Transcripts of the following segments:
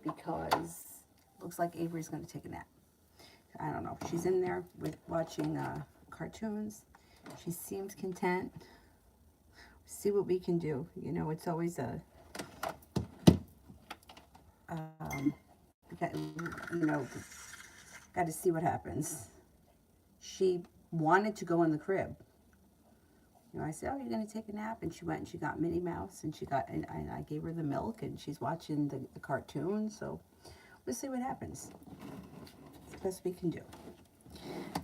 because it looks like Avery's going to take a nap. I don't know. She's in there with watching cartoons. She seems content. See what we can do. You know, it's always a, you know, got to see what happens. She wanted to go in the crib. You know, I said, "Oh, you're gonna take a nap," and she went and she got Minnie Mouse, and and I gave her the milk, and she's watching the cartoon. So we'll see what happens. It's the best we can do.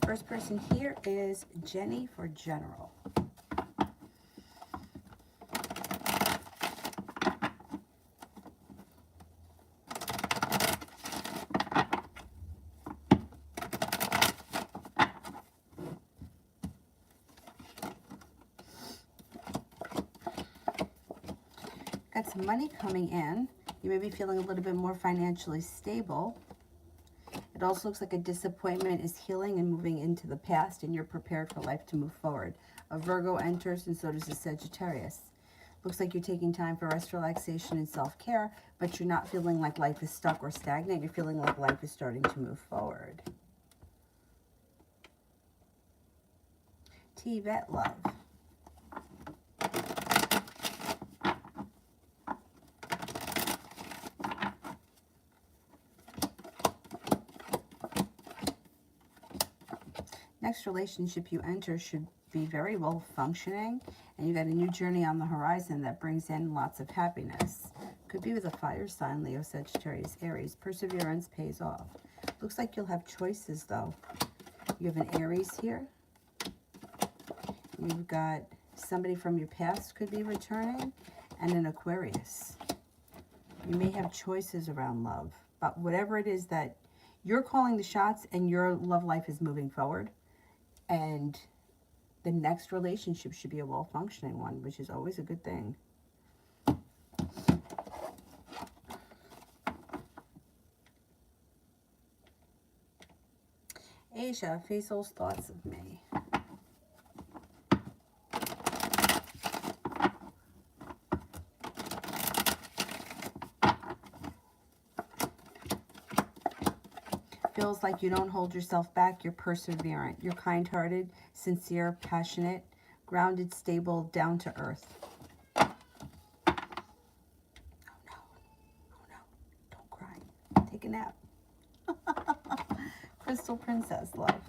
First person here is Jenny for general. Got some money coming in. You may be feeling a little bit more financially stable. It also looks like a disappointment is healing and moving into the past, and you're prepared for life to move forward. A Virgo enters, and so does a Sagittarius. Looks like you're taking time for rest, relaxation, and self-care, but you're not feeling like life is stuck or stagnant. You're feeling like life is starting to move forward. T-Vet love. Next relationship you enter should be very well functioning, and you got a new journey on the horizon that brings in lots of happiness. Could be with a fire sign, Leo, Sagittarius, Aries. Perseverance pays off. Looks like you'll have choices though. You have an Aries here. You've got somebody from your past could be returning, and an Aquarius. You may have choices around love, but whatever it is that you're calling the shots, and your love life is moving forward. And the next relationship should be a well-functioning one, which is always a good thing. Asia, Faisal's thoughts of me. Feels like you don't hold yourself back. You're perseverant. You're kind-hearted, sincere, passionate, grounded, stable, down to earth. Oh no. Oh no. Don't cry. Take a nap. Crystal Princess love.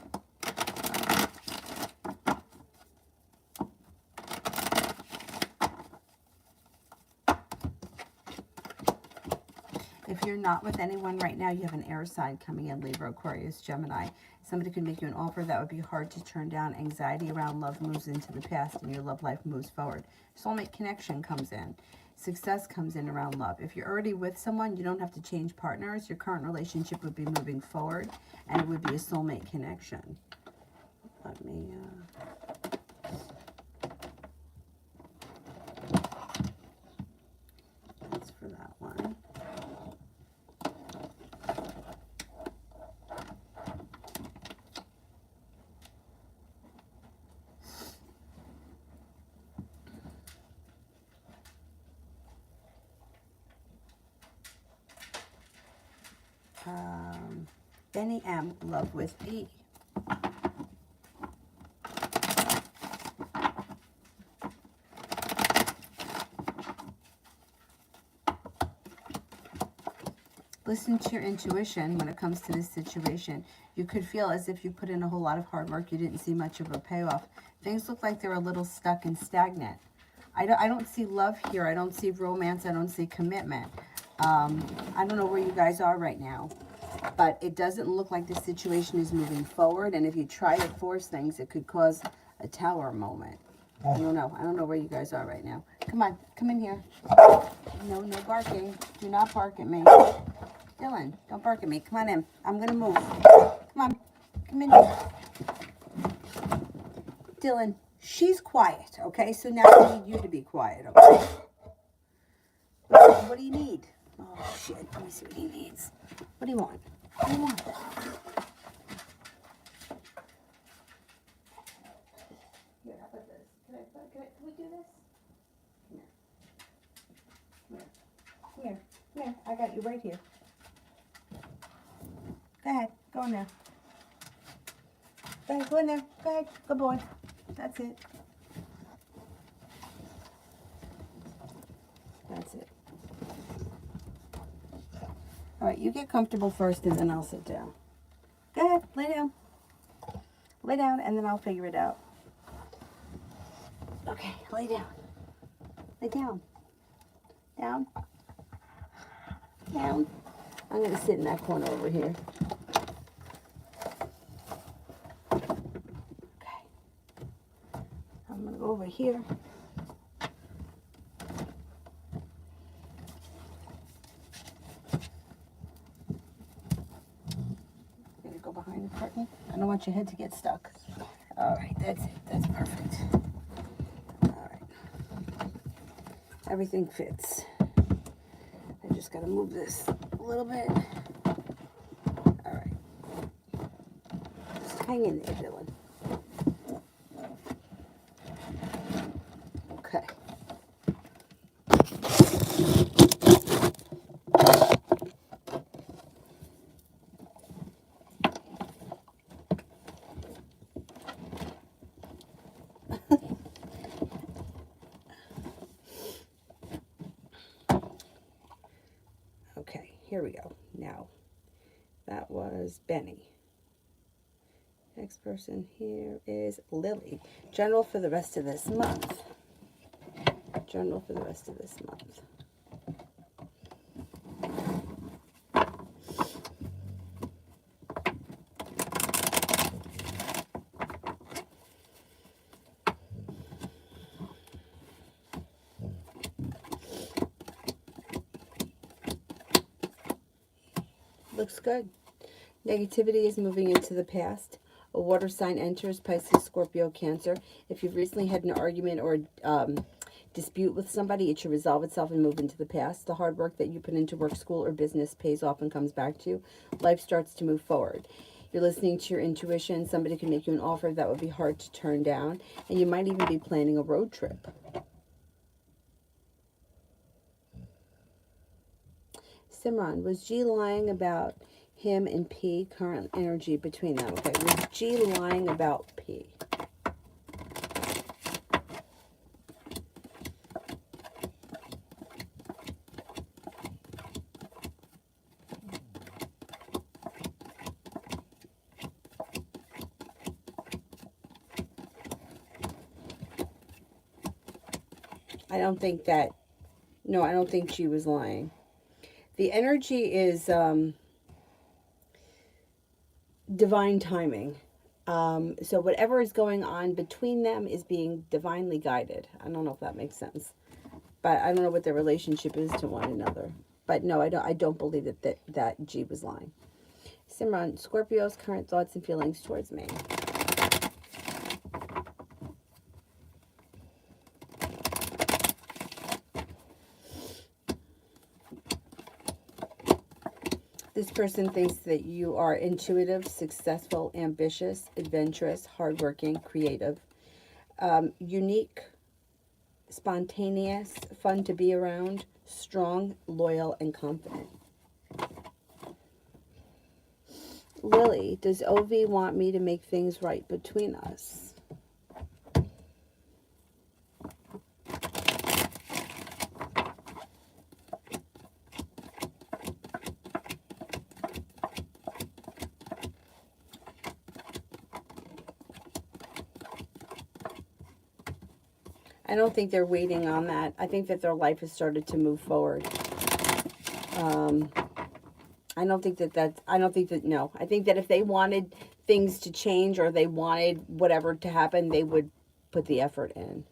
If you're not with anyone right now, you have an air sign coming in, Libra, Aquarius, Gemini. Somebody could make you an offer that would be hard to turn down. Anxiety around love moves into the past, and your love life moves forward. Soulmate connection comes in. Success comes in around love. If you're already with someone, you don't have to change partners. Your current relationship would be moving forward, and it would be a soulmate connection. Let me... that's for that one. Benny M, love with E. Listen to your intuition when it comes to this situation. You could feel as if you put in a whole lot of hard work. You didn't see much of a payoff. Things look like they're a little stuck and stagnant. I don't see love here. I don't see romance. I don't see commitment. I don't know where you guys are right now, but it doesn't look like the situation is moving forward. And if you try to force things, it could cause a tower moment. I don't know. I don't know where you guys are right now. Come on. Come in here. No barking. Do not bark at me. Dylan, don't bark at me. Come on in. I'm going to move. Come on. Come in here. Dylan, she's quiet, okay? So now I need you to be quiet, okay? What do you need? Oh, shit. Let me see what he needs. What do you want? What do you want? Here, how about this? Can we do this? Come here. Come here. Come here. I got you right here. Go ahead. Go in there. Go ahead. Go in there. Go ahead. Good boy. That's it. That's it. All right, you get comfortable first, and then I'll sit down. Go ahead. Lay down. Lay down, and then I'll figure it out. Okay, lay down. Lay down. Down. Down. I'm going to sit in that corner over here. Okay. I'm going to go over here. I'm going to go behind the curtain. I don't want your head to get stuck. All right, that's it. That's perfect. All right. Everything fits. I just got to move this a little bit. All right. Just hang in there, Dylan. Okay. Okay, here we go. Now, that was Benny. Next person here is Lily. General for the rest of this month. General for the rest of this month. Looks good. Negativity is moving into the past. A water sign enters, Pisces, Scorpio, Cancer. If you've recently had an argument or dispute with somebody, it should resolve itself and move into the past. The hard work that you put into work, school, or business pays off and comes back to you. Life starts to move forward. You're listening to your intuition. Somebody can make you an offer that would be hard to turn down. And you might even be planning a road trip. Simran, was G lying about him and P? Current energy between them. Okay, was G lying about P? I don't think that, no, I don't think she was lying. The energy is divine timing. So whatever is going on between them is being divinely guided. I don't know if that makes sense. But I don't know what their relationship is to one another. But no, I don't believe that G was lying. Simran, Scorpio's current thoughts and feelings towards me. This person thinks that you are intuitive, successful, ambitious, adventurous, hardworking, creative, unique, spontaneous, fun to be around, strong, loyal, and confident. Lily, does OV want me to make things right between us? I don't think they're waiting on that. I think that their life has started to move forward. I don't think that, no. I think that if they wanted things to change or they wanted whatever to happen, they would put the effort in.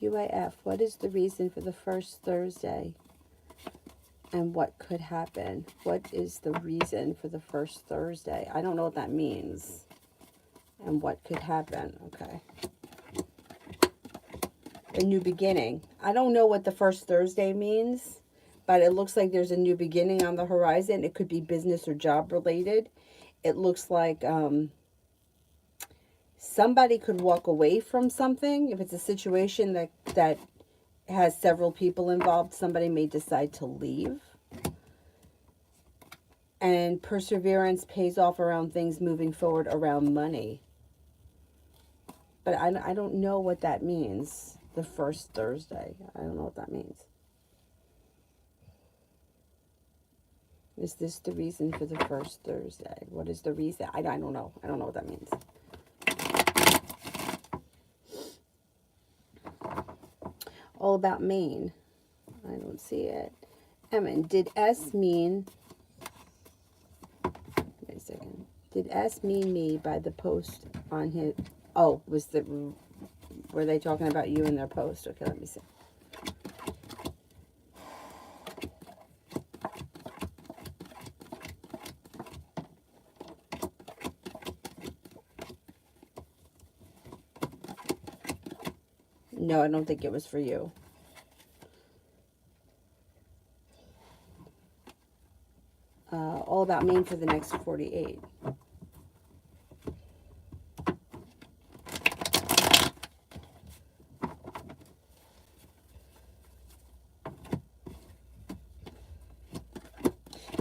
UAF, what is the reason for the first Thursday and what could happen? What is the reason for the first Thursday? I don't know what that means. And what could happen? Okay. a new beginning. I don't know what the first Thursday means, but it looks like there's a new beginning on the horizon. It could be business or job related. It looks like somebody could walk away from something. If it's a situation that has several people involved, somebody may decide to leave. And perseverance pays off around things moving forward around money. But I don't know what that means. The first Thursday. I don't know what that means. Is this the reason for the first Thursday? What is the reason? I don't know. I don't know what that means. All about Maine. I don't see it. Emin, did S mean... Wait a second. Did S mean me by the post on his... Oh, were they talking about you in their post? Okay, let me see. No, I don't think it was for you. All about Maine for the next 48.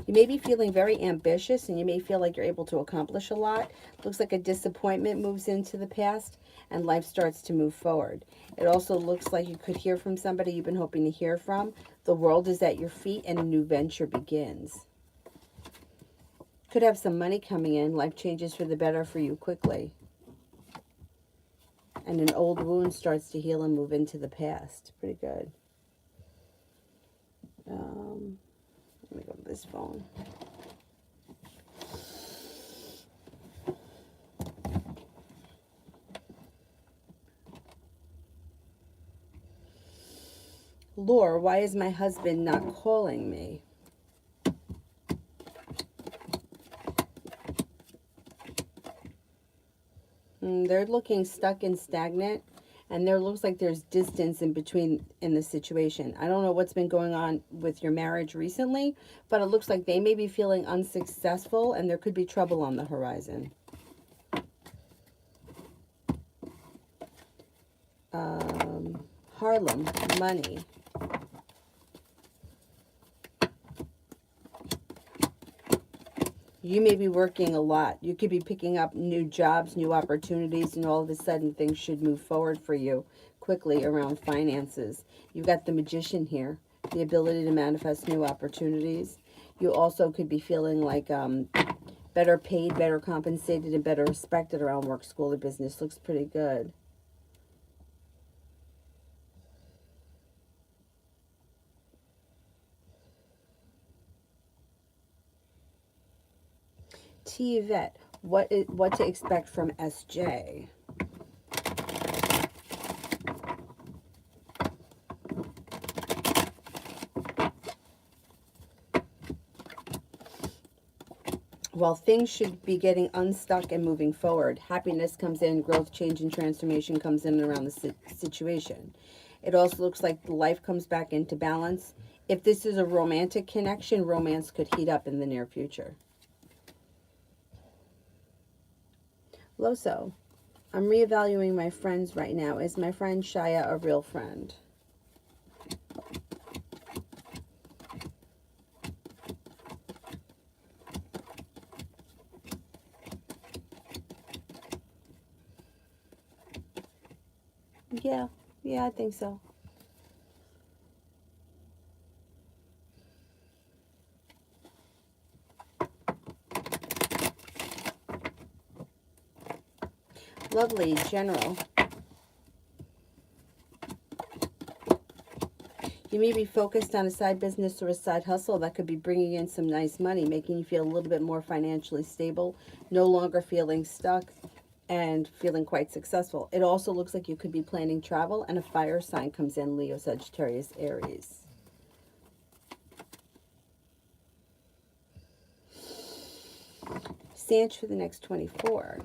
You may be feeling very ambitious and you may feel like you're able to accomplish a lot. Looks like a disappointment moves into the past and life starts to move forward. It also looks like you could hear from somebody you've been hoping to hear from. The world is at your feet and a new venture begins. Could have some money coming in. Life changes for the better for you quickly. And an old wound starts to heal and move into the past. Pretty good. Let me go to this phone. Lore, why is my husband not calling me? They're looking stuck and stagnant, and there looks like there's distance in between in the situation. I don't know what's been going on with your marriage recently, but it looks like they may be feeling unsuccessful, and there could be trouble on the horizon. Harlem, money. You may be working a lot. You could be picking up new jobs, new opportunities, and all of a sudden things should move forward for you quickly around finances. You've got the Magician here, the ability to manifest new opportunities. You also could be feeling like better paid, better compensated, and better respected around work, school, or business. Looks pretty good. T. Yvette, what to expect from SJ? Well, things should be getting unstuck and moving forward. Happiness comes in, growth, change, and transformation comes in and around the situation. It also looks like life comes back into balance. If this is a romantic connection, romance could heat up in the near future. Loso, I'm reevaluating my friends right now. Is my friend Shaya a real friend? Yeah, I think so. Lovely, General. You may be focused on a side business or a side hustle that could be bringing in some nice money, making you feel a little bit more financially stable, no longer feeling stuck, and feeling quite successful. It also looks like you could be planning travel, and a fire sign comes in, Leo, Sagittarius, Aries. Sanch for the next 24.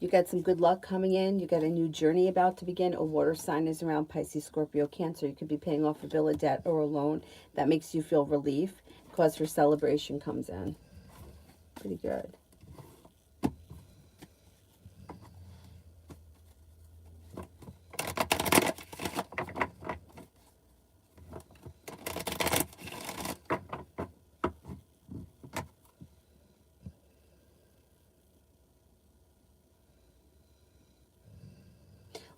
You got some good luck coming in. You got a new journey about to begin. A water sign is around: Pisces, Scorpio, Cancer. You could be paying off a bill of debt or a loan that makes you feel relief. Cause for celebration comes in. Pretty good.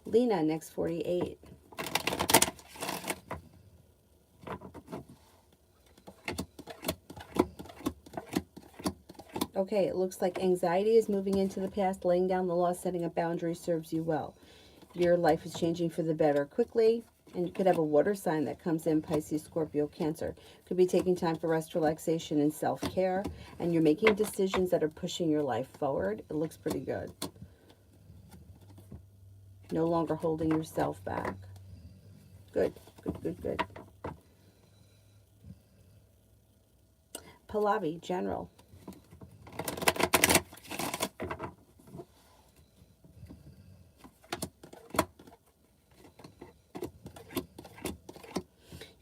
Lena, next 48. Okay, it looks like anxiety is moving into the past. Laying down the law, setting a boundary serves you well. Your life is changing for the better quickly. And you could have a water sign that comes in: Pisces, Scorpio, Cancer. Could be taking time for rest, relaxation, and self-care. And you're making decisions that are pushing your life forward. It looks pretty good. No longer holding yourself back. Good, good, good, good. Pallavi, General.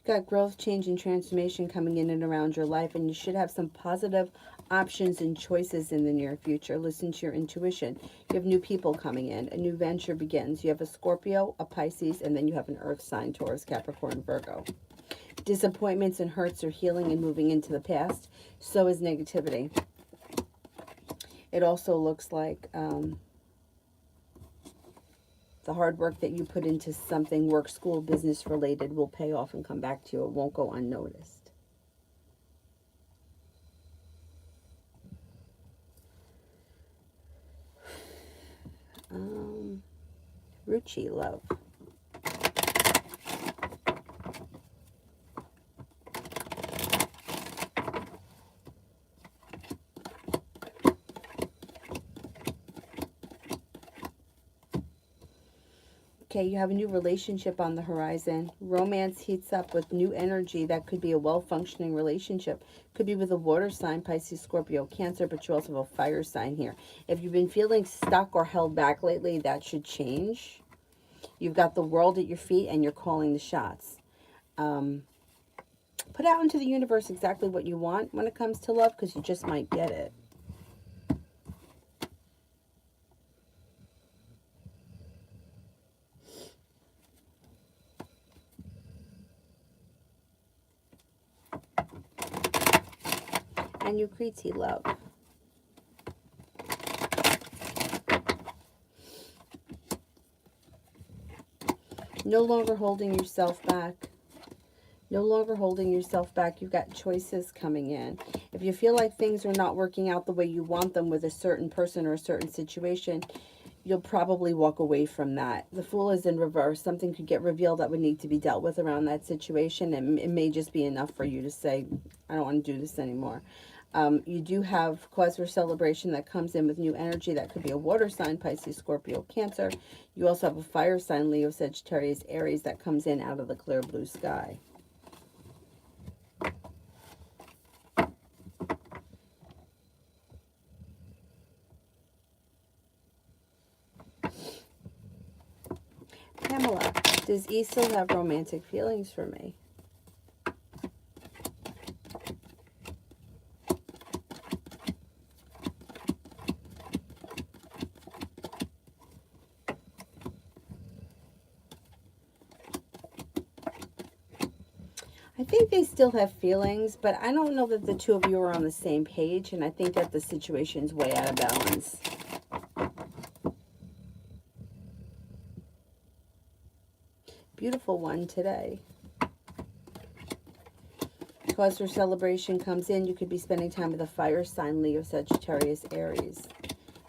Got growth, change, and transformation coming in and around your life, and you should have some positive options and choices in the near future. Listen to your intuition. You have new people coming in. A new venture begins. You have a Scorpio, a Pisces, and then you have an earth sign: Taurus, Capricorn, Virgo. Disappointments and hurts are healing and moving into the past. So is negativity. It also looks like the hard work that you put into something, work, school, business related, will pay off and come back to you. It won't go unnoticed. Ruchi, love. Okay, you have a new relationship on the horizon. Romance heats up with new energy. That could be a well-functioning relationship. Could be with a water sign: Pisces, Scorpio, Cancer, but you also have a fire sign here. If you've been feeling stuck or held back lately, that should change. You've got the world at your feet and you're calling the shots. Put out into the universe exactly what you want when it comes to love, because you just might get it. And you Kriti, love. No longer holding yourself back. No longer holding yourself back. You've got choices coming in. If you feel like things are not working out the way you want them with a certain person or a certain situation, you'll probably walk away from that. The Fool is in reverse. Something could get revealed that would need to be dealt with around that situation, and it may just be enough for you to say, I don't want to do this anymore. You do have cause for celebration that comes in with new energy. That could be a water sign: Pisces, Scorpio, Cancer. You also have a fire sign: Leo, Sagittarius, Aries, that comes in out of the clear blue sky. Pamela, does E still have romantic feelings for me? I think they still have feelings, but I don't know that the two of you are on the same page, and I think that the situation's way out of balance. Beautiful one today. Cause for celebration comes in. You could be spending time with a fire sign: Leo, Sagittarius, Aries.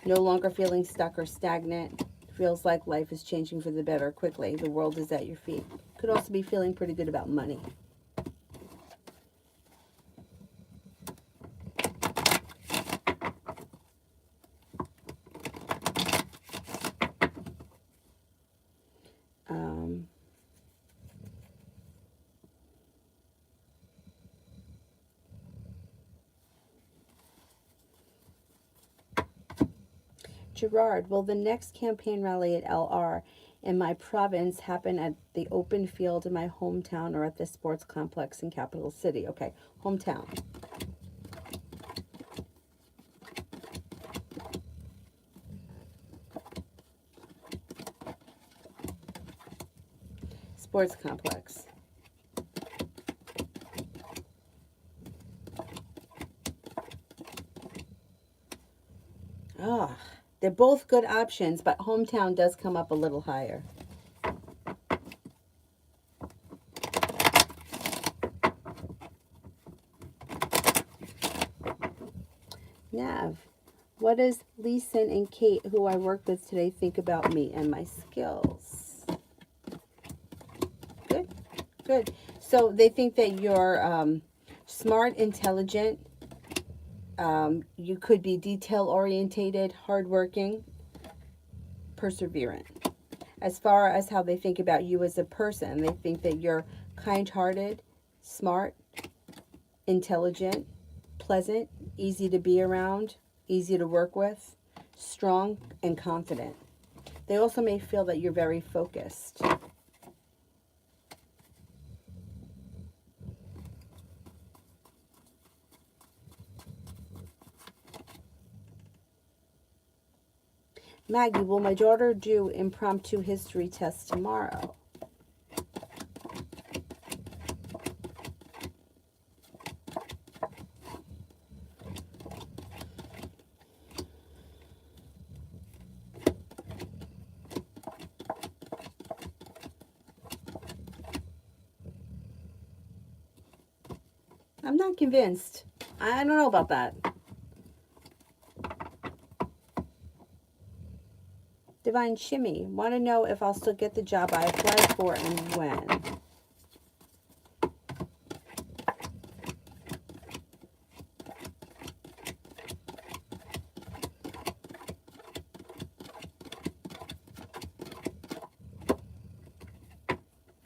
No longer feeling stuck or stagnant. Feels like life is changing for the better quickly. The world is at your feet. Could also be feeling pretty good about money. Gerard, will the next campaign rally at LR in my province happen at the open field in my hometown or at the sports complex in capital city? Okay, hometown. Sports complex. Ah, they're both good options, but hometown does come up a little higher. Nav, what does Leeson and Kate, who I work with today, think about me and my skills? Good, good. So they think that you're smart, intelligent. You could be detail-orientated, hardworking, perseverant. As far as how they think about you as a person, they think that you're kind-hearted, smart, intelligent, pleasant, easy to be around, easy to work with, strong, and confident. They also may feel that you're very focused. Maggie, will my daughter do impromptu history test tomorrow? I'm not convinced. I don't know about that. Divine Shimmy, want to know if I'll still get the job I applied for and when.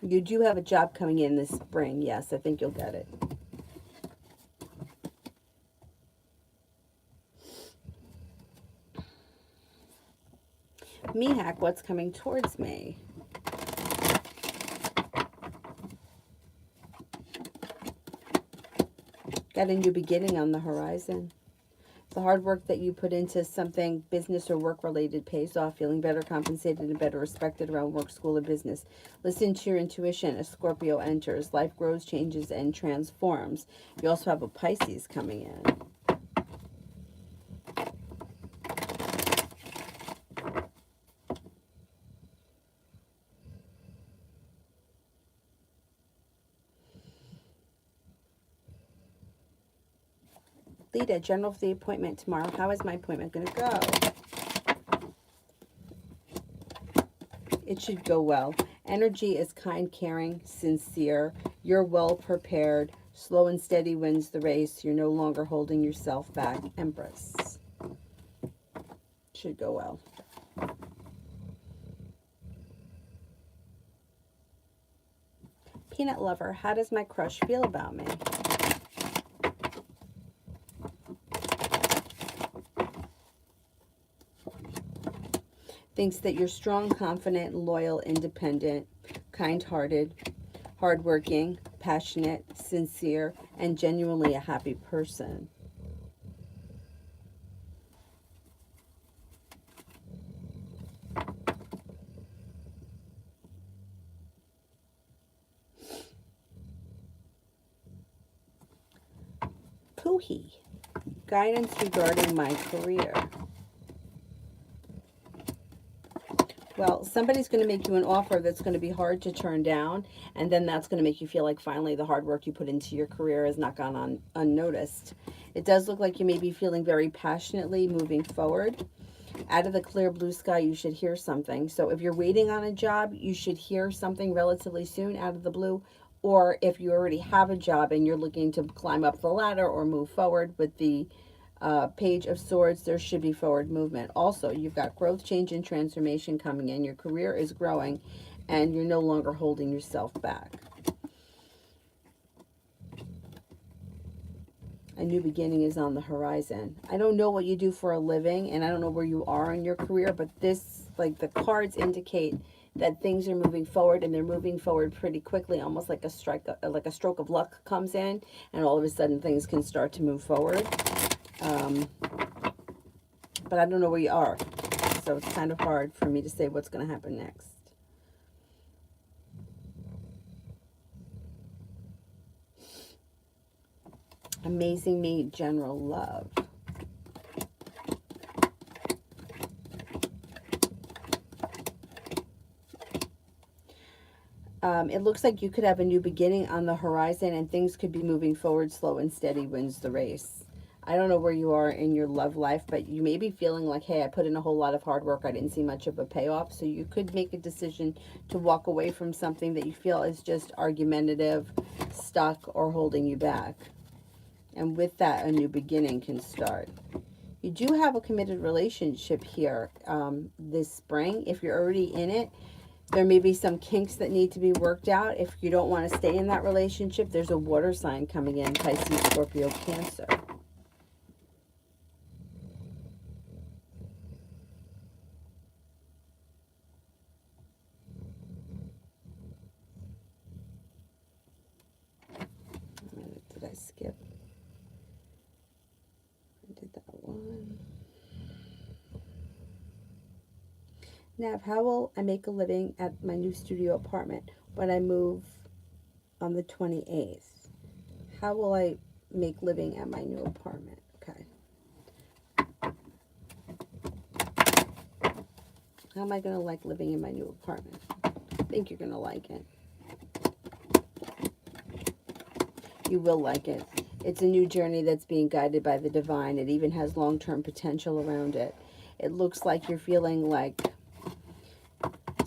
You do have a job coming in this spring. Yes, I think you'll get it. Mihak, what's coming towards me? Got a new beginning on the horizon. The hard work that you put into something business or work related pays off, feeling better compensated and better respected around work, school, or business. Listen to your intuition as Scorpio enters. Life grows, changes, and transforms. You also have a Pisces coming in. Lita, general for the appointment tomorrow. How is my appointment going to go? It should go well. Energy is kind, caring, sincere. You're well prepared. Slow and steady wins the race. You're no longer holding yourself back. Empress. Should go well. Peanut lover, how does my crush feel about me? Thinks that you're strong, confident, loyal, independent, kind-hearted, hardworking, passionate, sincere, and genuinely a happy person. Poohee, guidance regarding my career. Well, somebody's going to make you an offer that's going to be hard to turn down, and then that's going to make you feel like finally the hard work you put into your career has not gone on unnoticed. It does look like you may be feeling very passionately moving forward. Out of the clear blue sky, you should hear something. So if you're waiting on a job, you should hear something relatively soon out of the blue. Or if you already have a job and you're looking to climb up the ladder or move forward with the Page of Swords, there should be forward movement. Also, you've got growth, change, and transformation coming in. Your career is growing, and you're no longer holding yourself back. A new beginning is on the horizon. I don't know what you do for a living, and I don't know where you are in your career, but this, like, the cards indicate that things are moving forward, and they're moving forward pretty quickly, almost like a stroke of luck comes in, and all of a sudden things can start to move forward. But I don't know where you are, so it's kind of hard for me to say what's going to happen next. Amazing Me, general love. It looks like you could have a new beginning on the horizon, and things could be moving forward. Slow and steady wins the race. I don't know where you are in your love life, but you may be feeling like, hey, I put in a whole lot of hard work. I didn't see much of a payoff. So you could make a decision to walk away from something that you feel is just argumentative, stuck, or holding you back. And with that, a new beginning can start. You do have a committed relationship here this spring. If you're already in it, there may be some kinks that need to be worked out. If you don't want to stay in that relationship, there's a water sign coming in, Pisces, Scorpio, Cancer. Did I skip? I did that one. Nav, how will I make a living at my new studio apartment when I move on the 28th? How will I make living at my new apartment? Okay. How am I going to like living in my new apartment? I think you're going to like it. You will like it. It's a new journey that's being guided by the divine. It even has long-term potential around it. It looks like you're feeling like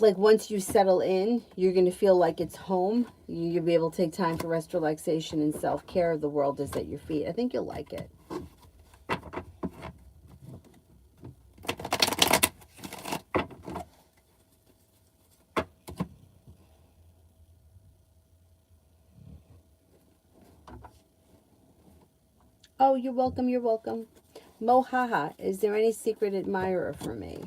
once you settle in, you're going to feel like it's home. You'll be able to take time for rest, relaxation, and self-care. The world is at your feet. I think you'll like it. Oh, you're welcome, you're welcome. Mohaha, is there any secret admirer for me?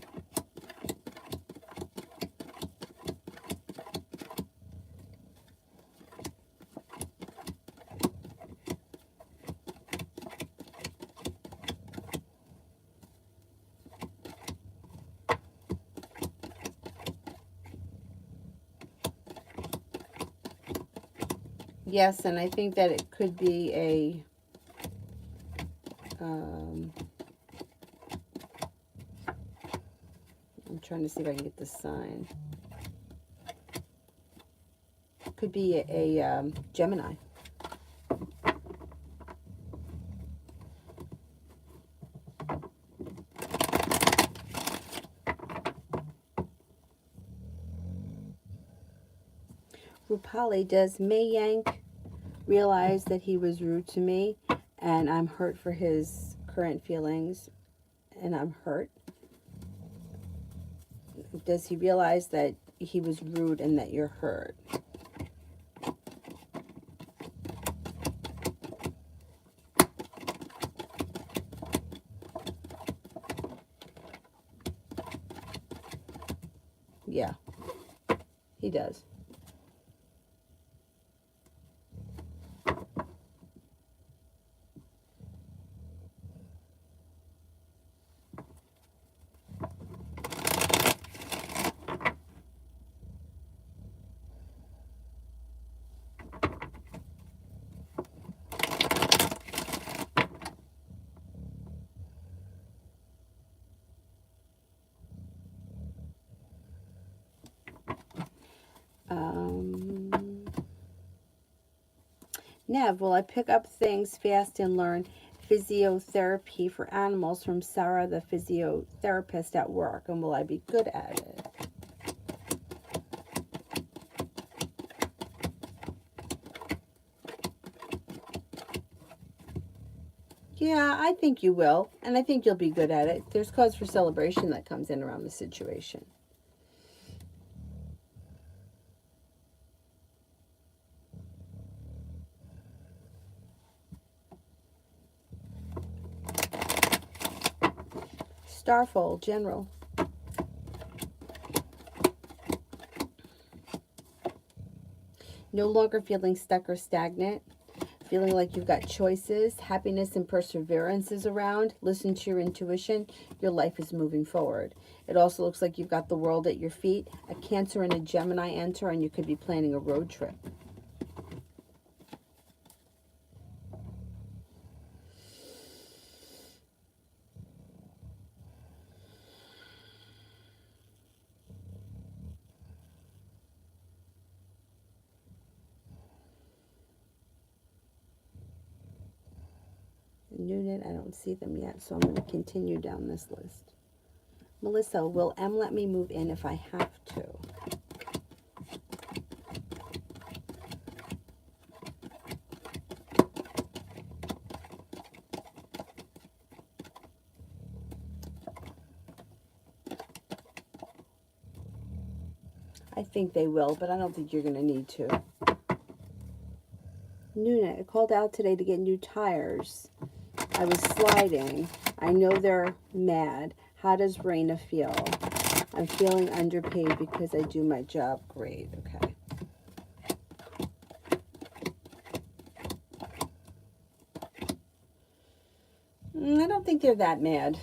Yes, and I think that it could be a I'm trying to see if I can get the sign. Could be a Gemini. Rupali, does Mayank realize that he was rude to me and I'm hurt for his current feelings and I'm hurt? Does he realize that he was rude and that you're hurt? Yeah, he does. Nev, will I pick up things fast and learn physiotherapy for animals from Sarah, the physiotherapist at work? And will I be good at it? Yeah, I think you will. And I think you'll be good at it. There's cause for celebration that comes in around the situation. Starfall, General. No longer feeling stuck or stagnant. Feeling like you've got choices. Happiness and perseverance is around. Listen to your intuition. Your life is moving forward. It also looks like you've got the world at your feet. A Cancer and a Gemini enter, and you could be planning a road trip. Noonan, I don't see them yet, so I'm going to continue down this list. Melissa, will M let me move in if I have to? I think they will, but I don't think you're going to need to. Noonan, I called out today to get new tires. I was sliding. I know they're mad. How does Raina feel? I'm feeling underpaid because I do my job great. Okay. I don't think they're that mad.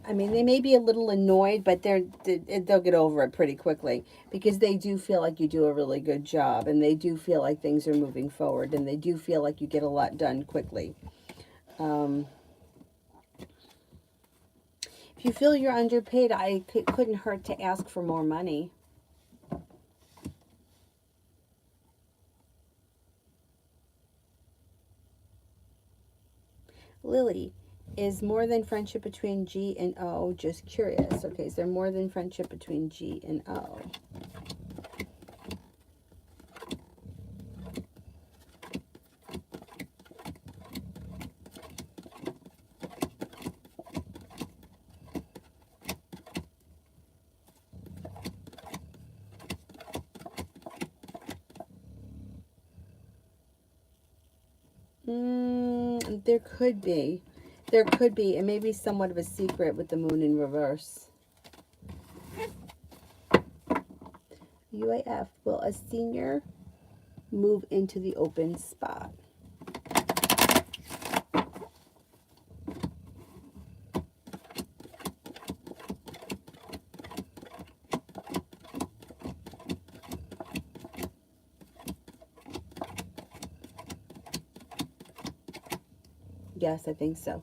I mean, they may be a little annoyed, but they'll get over it pretty quickly because they do feel like you do a really good job, and they do feel like things are moving forward, and they do feel like you get a lot done quickly. If you feel you're underpaid, it couldn't hurt to ask for more money. Lily, is more than friendship between G and O? Just curious. Okay, is there more than friendship between G and O? There could be. There could be. It may be somewhat of a secret with the moon in reverse. UAF, will a senior move into the open spot? Yes, I think so.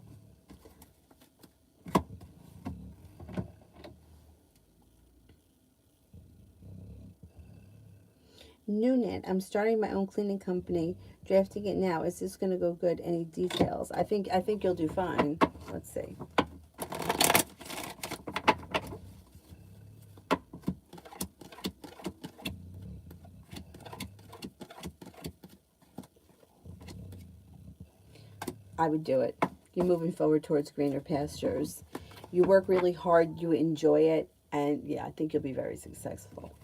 Noonan, I'm starting my own cleaning company. Drafting it now. Is this going to go good? Any details? I think you'll do fine. Let's see. I would do it. You're moving forward towards greener pastures. You work really hard. You enjoy it. And yeah, I think you'll be very successful.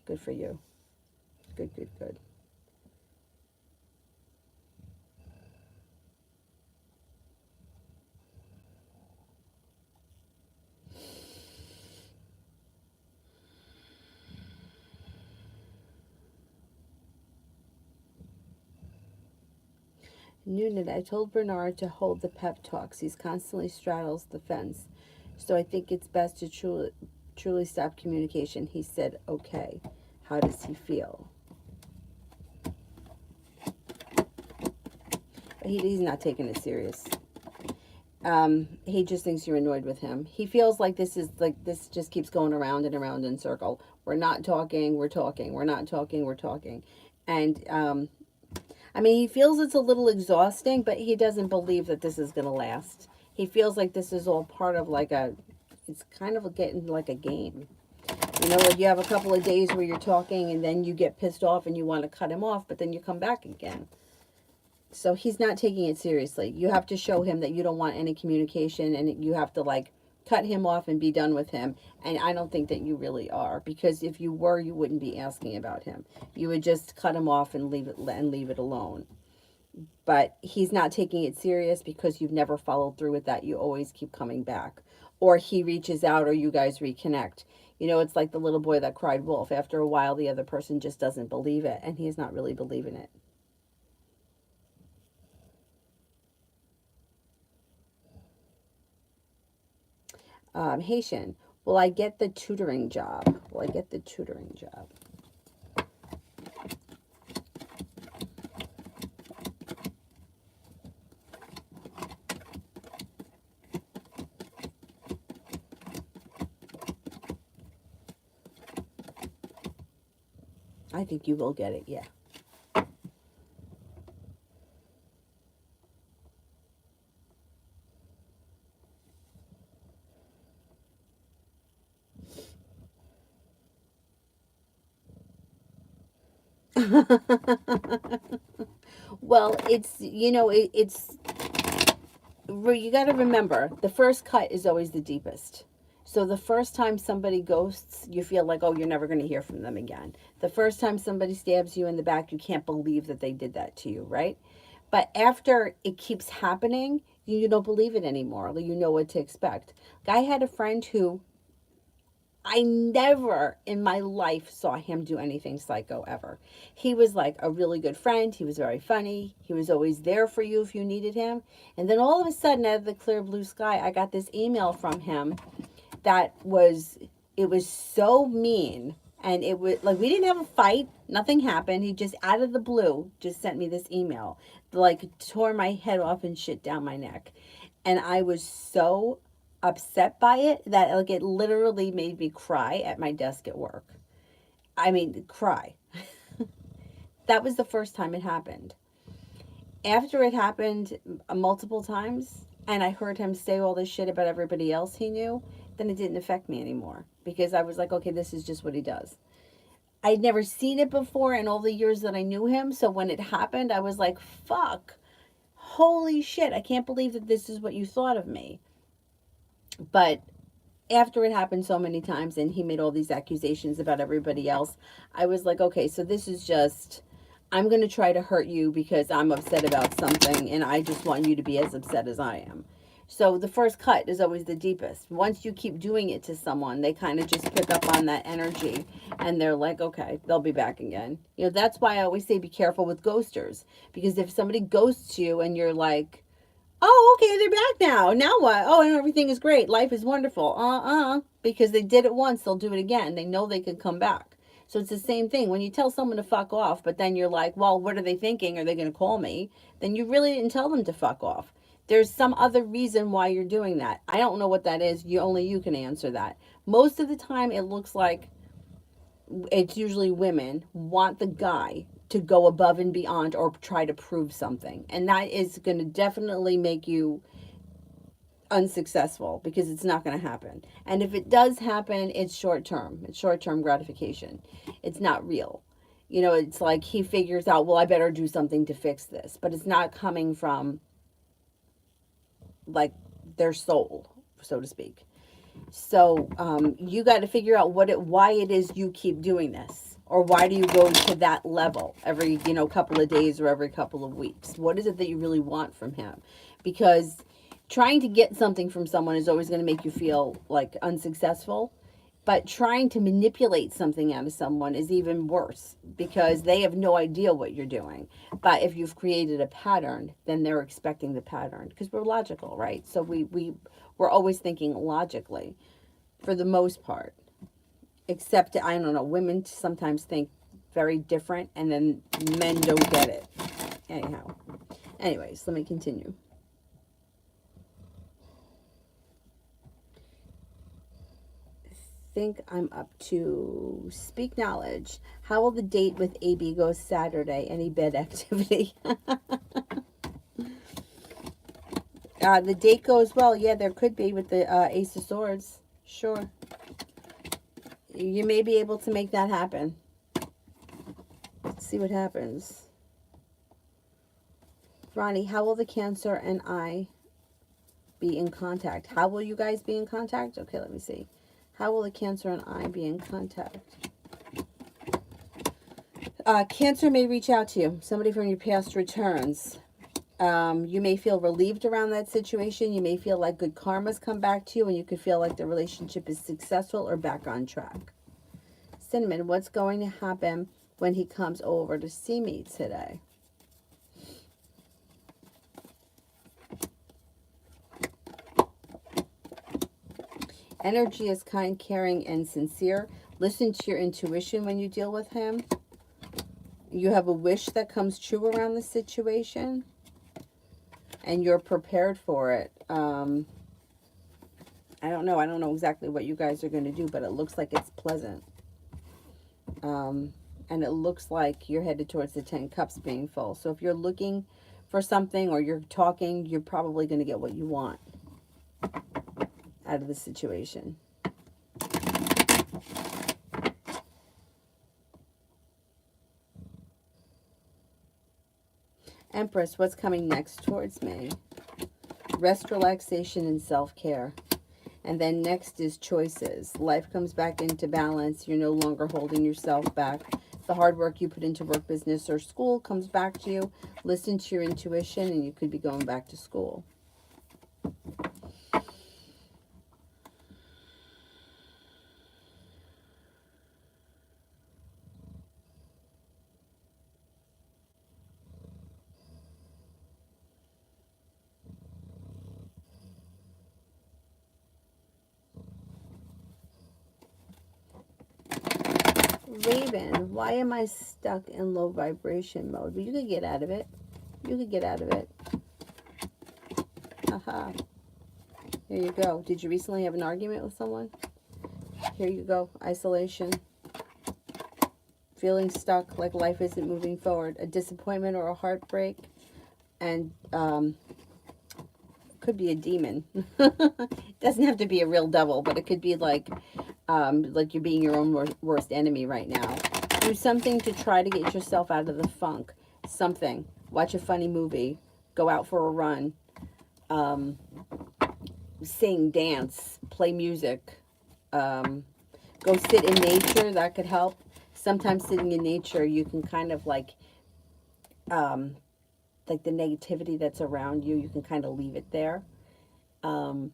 Good for you. Good, good, good. Noonan, I told Bernard to hold the pep talks. He's constantly straddles the fence. So I think it's best to truly stop communication. He said, okay. How does he feel? He's not taking it serious. He just thinks you're annoyed with him. He feels like this just keeps going around and around in circle. We're not talking, we're talking. We're not talking, we're talking. And, I mean, he feels it's a little exhausting, but he doesn't believe that this is going to last. He feels like this is all part of it's kind of getting like a game. You know, like you have a couple of days where you're talking and then you get pissed off and you want to cut him off, but then you come back again. So he's not taking it seriously. You have to show him that you don't want any communication, and you have to cut him off and be done with him. And I don't think that you really are, because if you were, you wouldn't be asking about him. You would just cut him off and leave it alone. but he's not taking it serious because you've never followed through with that. You always keep coming back, or he reaches out, or you guys reconnect. You know, it's like the little boy that cried wolf. After a while, the other person just doesn't believe it, and he's not really believing it. Haitian, will I get the tutoring job? Will I get the tutoring job? I think you will get it, yeah. Well, it's, you know, it's, you got to remember, the first cut is always the deepest. So the first time somebody ghosts, you feel like, oh, you're never going to hear from them again. The first time somebody stabs you in the back, you can't believe that they did that to you, right? But after it keeps happening, you don't believe it anymore. You know what to expect. I had a friend who I never in my life saw him do anything psycho ever. He was like a really good friend. He was very funny. He was always there for you if you needed him. And then all of a sudden, out of the clear blue sky, I got this email from him that was, it was so mean. And it was like, we didn't have a fight. Nothing happened. He just out of the blue just sent me this email, like tore my head off and shit down my neck. And I was so upset by it that like it literally made me cry at my desk at work. I mean, cry. That was the first time it happened. After it happened multiple times and I heard him say all this shit about everybody else he knew, then it didn't affect me anymore because I was like, okay, this is just what he does. I'd never seen it before in all the years that I knew him. So when it happened, I was like, fuck, holy shit, I can't believe that this is what you thought of me. But after it happened so many times and he made all these accusations about everybody else, I was like, okay, so this is just, I'm going to try to hurt you because I'm upset about something and I just want you to be as upset as I am. So the first cut is always the deepest. Once you keep doing it to someone, they kind of just pick up on that energy and they're like, okay, they'll be back again. You know, that's why I always say be careful with ghosters, because if somebody ghosts you and you're like, oh, okay, they're back now. Now what? Oh, and everything is great. Life is wonderful. Because they did it once, they'll do it again. They know they can come back. So it's the same thing. When you tell someone to fuck off, but then you're like, well, what are they thinking? Are they going to call me? Then you really didn't tell them to fuck off. There's some other reason why you're doing that. I don't know what that is. Only you can answer that. Most of the time, it looks like it's usually women want the guy to go above and beyond or try to prove something. And that is going to definitely make you unsuccessful because it's not going to happen. And if it does happen, it's short term. It's short term gratification. It's not real. You know, it's like he figures out, well, I better do something to fix this. But it's not coming from like their soul, so to speak. So you got to figure out why it is you keep doing this, or why do you go to that level every couple of days or every couple of weeks? What is it that you really want from him? Because trying to get something from someone is always going to make you feel like unsuccessful. But trying to manipulate something out of someone is even worse because they have no idea what you're doing. But if you've created a pattern, then they're expecting the pattern because we're logical, right? So we're always thinking logically for the most part. Except, I don't know, women sometimes think very different and then men don't get it. Anyways, let me continue. Think I'm up to speak knowledge. How will the date with AB go Saturday? Any bed activity? The date goes well. Yeah, there could be with the Ace of Swords. Sure. You may be able to make that happen. Let's see what happens. Ronnie, how will the Cancer and I be in contact? How will you guys be in contact? Okay, let me see. How will the Cancer and I be in contact? Cancer may reach out to you. Somebody from your past returns. You may feel relieved around that situation. You may feel like good karma's come back to you, and you could feel like the relationship is successful or back on track. Cinnamon, what's going to happen when he comes over to see me today? Energy is kind, caring, and sincere. Listen to your intuition when you deal with him. You have a wish that comes true around the situation, and you're prepared for it. I don't know. I don't know exactly what you guys are going to do, but it looks like it's pleasant. And it looks like you're headed towards the 10 cups being full. So if you're looking for something or you're talking, you're probably going to get what you want out of the situation. Empress, what's coming next towards me? Rest, relaxation, and self-care. And then next is choices. Life comes back into balance. You're no longer holding yourself back. The hard work you put into work, business, or school comes back to you. Listen to your intuition, and you could be going back to school. Raven, why am I stuck in low vibration mode? Well, you could get out of it. You could get out of it. Aha. Here you go. Did you recently have an argument with someone? Here you go. Isolation. Feeling stuck, like life isn't moving forward. A disappointment or a heartbreak. And could be a demon. Doesn't have to be a real devil, but it could be like you're being your own worst enemy right now. Do something to try to get yourself out of the funk. Something. Watch a funny movie. Go out for a run. Sing, dance, play music. Go sit in nature. That could help. Sometimes sitting in nature, you can kind of like the negativity that's around you, you can kind of leave it there. You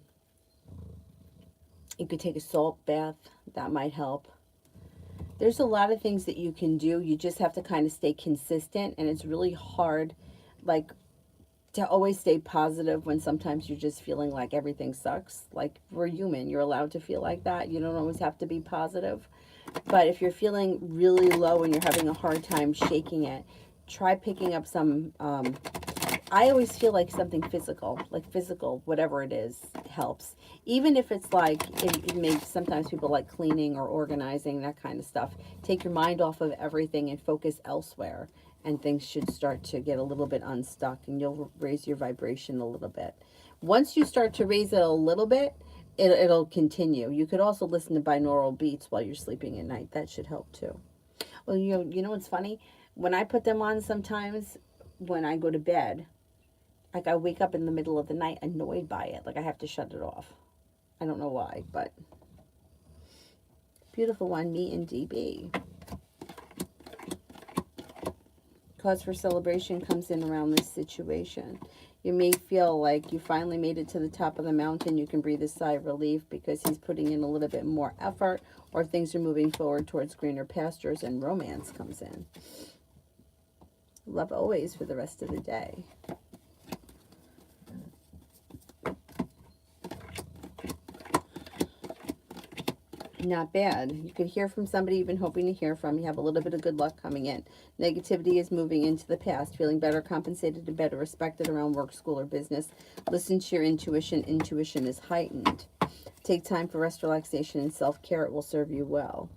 could take a salt bath. That might help. There's a lot of things that you can do. You just have to kind of stay consistent, and it's really hard, like, to always stay positive when sometimes you're just feeling like everything sucks. Like, we're human. You're allowed to feel like that. You don't always have to be positive. But if you're feeling really low and you're having a hard time shaking it, try picking up some, I always feel like something physical, whatever it is, helps. Even if it's like, it makes, sometimes people like cleaning or organizing, that kind of stuff. Take your mind off of everything and focus elsewhere, and things should start to get a little bit unstuck, and you'll raise your vibration a little bit. Once you start to raise it a little bit, it'll continue. You could also listen to binaural beats while you're sleeping at night. That should help too. Well, you know what's funny? When I put them on sometimes, when I go to bed, like I wake up in the middle of the night annoyed by it. Like I have to shut it off. I don't know why, but beautiful one, me and DB. Cause for celebration comes in around this situation. You may feel like you finally made it to the top of the mountain. You can breathe a sigh of relief because he's putting in a little bit more effort, or things are moving forward towards greener pastures and romance comes in. Love always for the rest of the day. Not bad. You could hear from somebody you've been hoping to hear from. You have a little bit of good luck coming in. Negativity is moving into the past. Feeling better compensated and better respected around work, school, or business. Listen to your intuition. Intuition is heightened. Take time for rest, relaxation, and self-care. It will serve you well.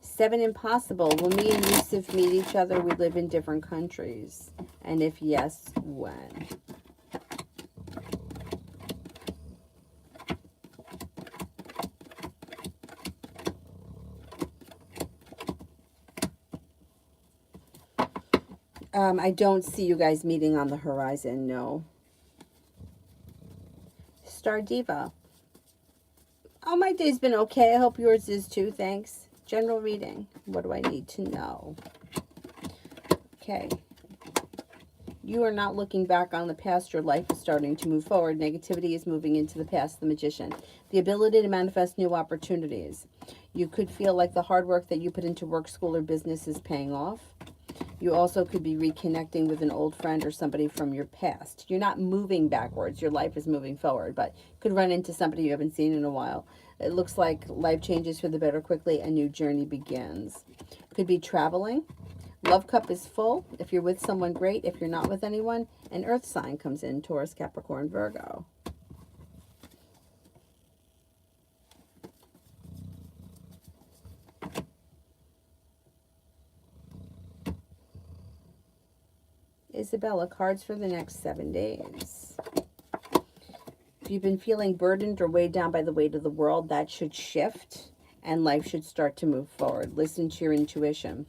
7, impossible. Will me and Yusuf meet each other? We live in different countries. And if yes, when? I don't see you guys meeting on the horizon, no. Star Diva. Oh, my day's been okay. I hope yours is too. Thanks. General reading. What do I need to know? Okay. You are not looking back on the past. Your life is starting to move forward. Negativity is moving into the past. The Magician. The ability to manifest new opportunities. You could feel like the hard work that you put into work, school, or business is paying off. You also could be reconnecting with an old friend or somebody from your past. You're not moving backwards. Your life is moving forward, but could run into somebody you haven't seen in a while. It looks like life changes for the better quickly. A new journey begins. Could be traveling. Love cup is full. If you're with someone, great. If you're not with anyone, an earth sign comes in. Taurus, Capricorn, Virgo. Isabella, cards for the next 7 days. If you've been feeling burdened or weighed down by the weight of the world, that should shift and life should start to move forward. Listen to your intuition.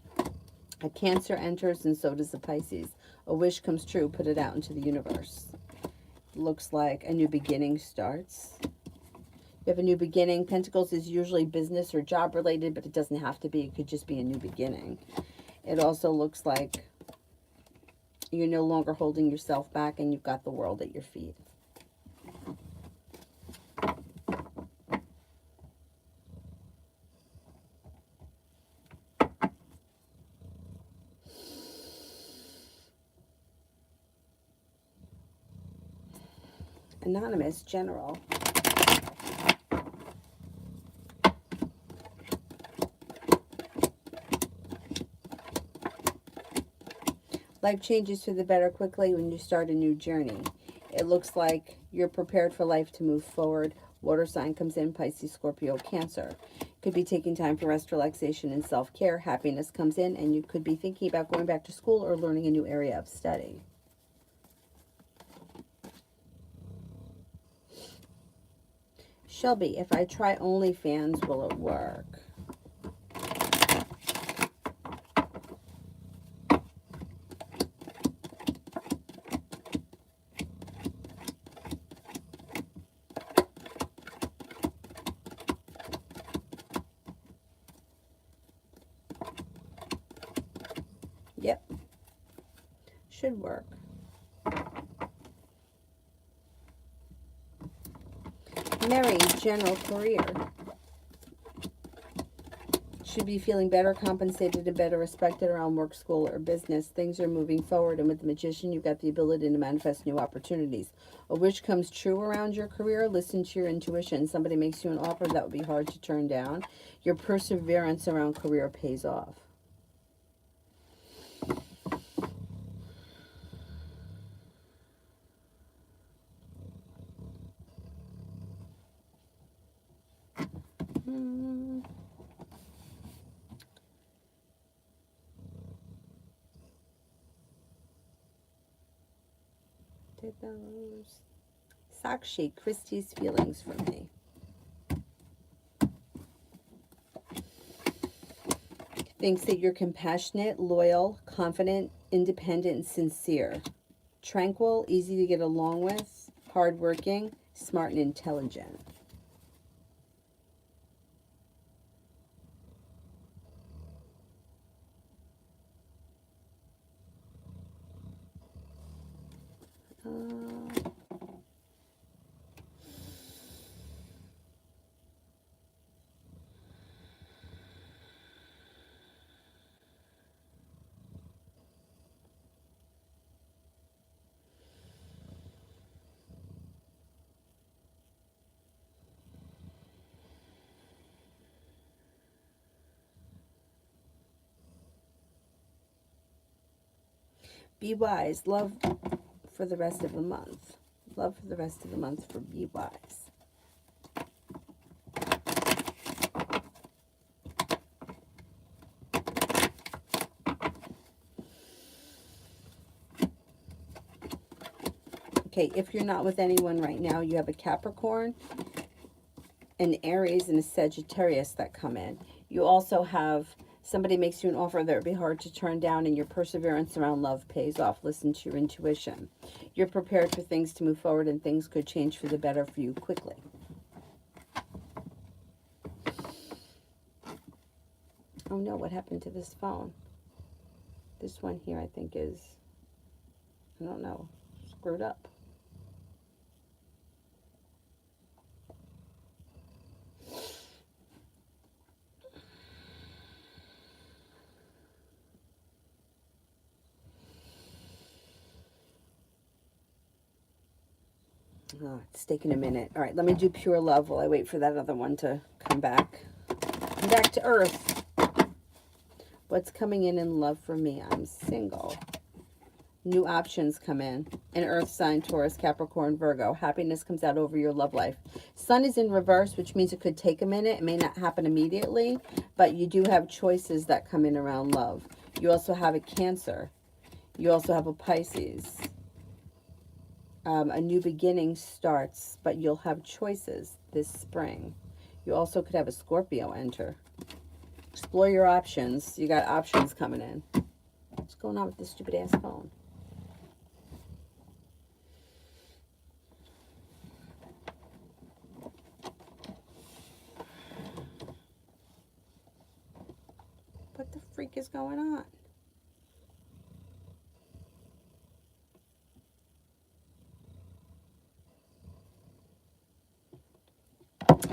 A Cancer enters and so does a Pisces. A wish comes true, put it out into the universe. Looks like a new beginning starts. You have a new beginning. Pentacles is usually business or job related, but it doesn't have to be. It could just be a new beginning. It also looks like you're no longer holding yourself back and you've got the world at your feet. Anonymous General. Life changes for the better quickly when you start a new journey. It looks like you're prepared for life to move forward. Water sign comes in, Pisces, Scorpio, Cancer. Could be taking time for rest, relaxation, and self-care. Happiness comes in, and you could be thinking about going back to school or learning a new area of study. Shelby, if I try OnlyFans, will it work? Yep. Should work. Mary, general career. Should be feeling better compensated and better respected around work, school, or business. Things are moving forward, and with the Magician, you've got the ability to manifest new opportunities. A wish comes true around your career. Listen to your intuition. Somebody makes you an offer that would be hard to turn down. Your perseverance around career pays off. Sakshi, Christie's feelings for me. Thinks that you're compassionate, loyal, confident, independent, and sincere. Tranquil, easy to get along with, hardworking, smart, and intelligent. Be wise. Love for the rest of the month. Love for the rest of the month for Be Wise. Okay, if you're not with anyone right now, you have a Capricorn, an Aries, and a Sagittarius that come in. You also have Somebody makes you an offer that would be hard to turn down, and your perseverance around love pays off. Listen to your intuition. You're prepared for things to move forward, and things could change for the better for you quickly. Oh no, what happened to this phone? This one here, I think, is, I don't know, screwed up. Oh, it's taking a minute. All right, let me do pure love while I wait for that other one to come back. Come back to earth. What's coming in love for me? I'm single. New options come in. An earth sign, Taurus, Capricorn, Virgo. Happiness comes out over your love life. Sun is in reverse, which means it could take a minute. It may not happen immediately, but you do have choices that come in around love. You also have a Cancer. You also have a Pisces. A new beginning starts, but you'll have choices this spring. You also could have a Scorpio enter. Explore your options. You got options coming in. What's going on with this stupid ass phone? What the freak is going on?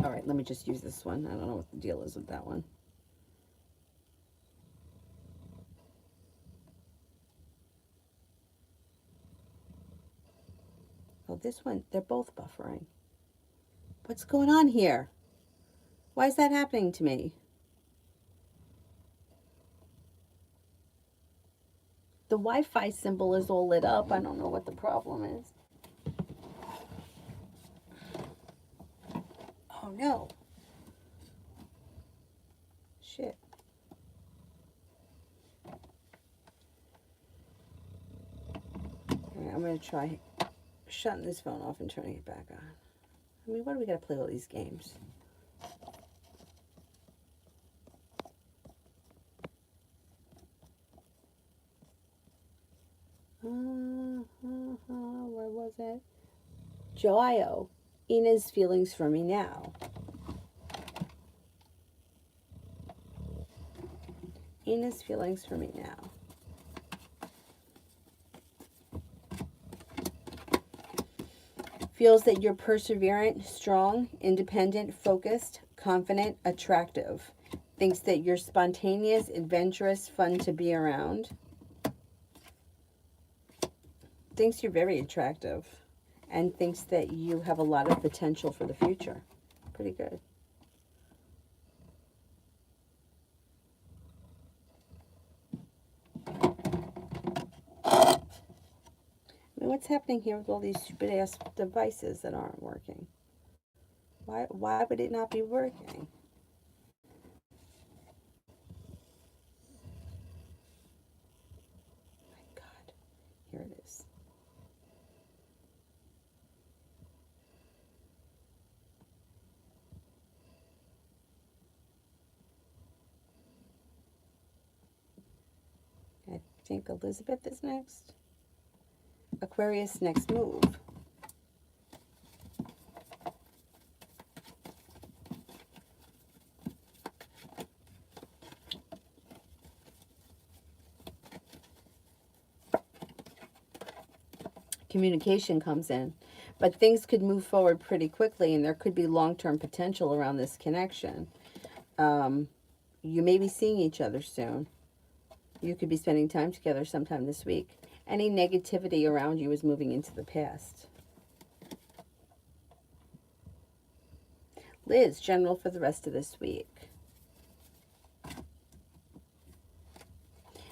All right, let me just use this one. I don't know what the deal is with that one. Oh, this one, they're both buffering. What's going on here? Why is that happening to me? The Wi-Fi symbol is all lit up. I don't know what the problem is. Oh, no. Shit. All right, I'm going to try shutting this phone off and turning it back on. I mean, why do we got to play all these games? Where was it? Joio. Ina's feelings for me now. Ina's feelings for me now. Feels that you're perseverant, strong, independent, focused, confident, attractive. Thinks that you're spontaneous, adventurous, fun to be around. Thinks you're very attractive. And thinks that you have a lot of potential for the future. Pretty good. I mean, what's happening here with all these stupid ass devices that aren't working? Why would it not be working? My God. Here it is. I think Elizabeth is next. Aquarius, next move. Communication comes in, but things could move forward pretty quickly, and there could be long-term potential around this connection. You may be seeing each other soon. You could be spending time together sometime this week. Any negativity around you is moving into the past. Liz, general for the rest of this week.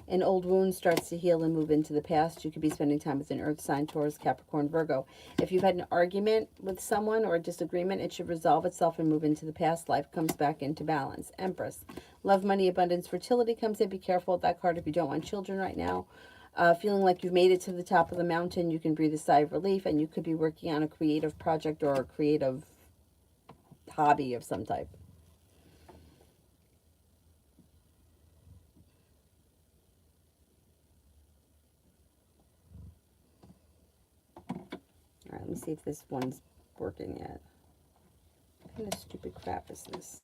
An old wound starts to heal and move into the past. You could be spending time with an earth sign, Taurus, Capricorn, Virgo. If you've had an argument with someone or a disagreement, it should resolve itself and move into the past. Life comes back into balance. Empress. Love, money, abundance, fertility comes in. Be careful with that card if you don't want children right now. Feeling like you've made it to the top of the mountain, you can breathe a sigh of relief, and you could be working on a creative project or a creative hobby of some type. me see if this one's working yet. What kind of stupid crap is this?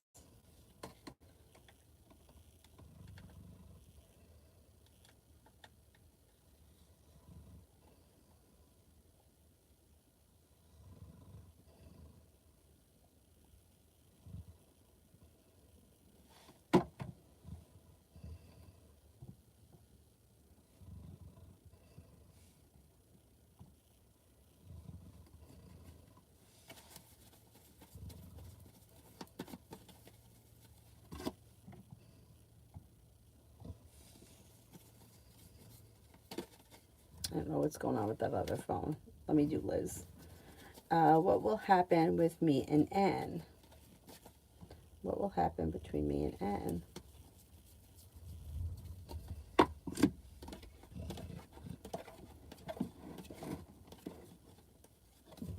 I don't know what's going on with that other phone. Let me do Liz. What will happen with me and Anne? What will happen between me and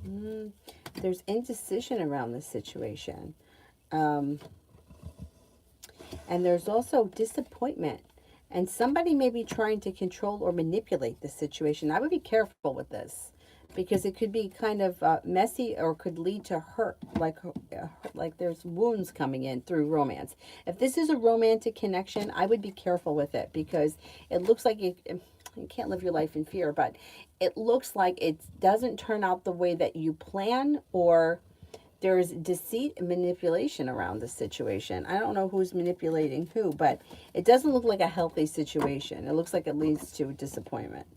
Anne? There's indecision around this situation. And there's also disappointment. And somebody may be trying to control or manipulate the situation. I would be careful with this because it could be kind of messy or could lead to hurt, like there's wounds coming in through romance. If this is a romantic connection, I would be careful with it because it looks like you can't live your life in fear, but it looks like it doesn't turn out the way that you plan, or there's deceit and manipulation around the situation. I don't know who's manipulating who, but it doesn't look like a healthy situation. It looks like it leads to disappointment.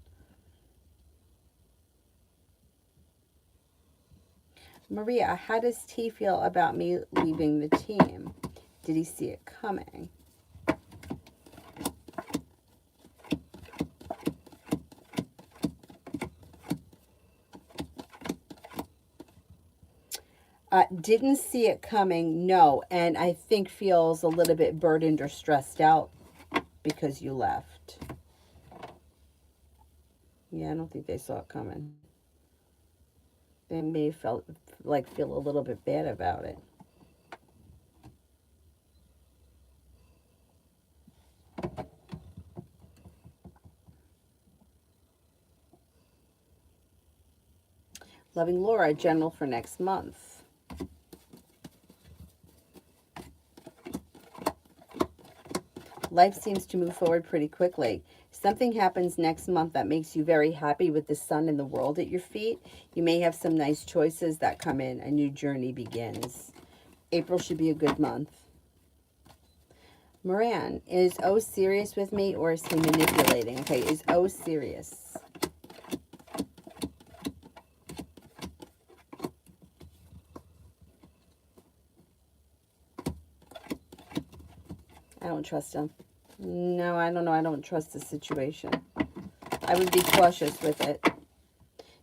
Maria, how does T feel about me leaving the team? Did he see it coming? Didn't see it coming, no, and I think feels a little bit burdened or stressed out because you left. Yeah, I don't think they saw it coming. They may feel a little bit bad about it. Loving Laura, general for next month. Life seems to move forward pretty quickly. Something happens next month that makes you very happy with the sun and the world at your feet. You may have some nice choices that come in. A new journey begins. April should be a good month. Moran, is O serious with me or is he manipulating? Okay, is O serious? I don't trust him. No, I don't know. I don't trust the situation. I would be cautious with it.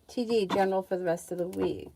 TD, general for the rest of the week.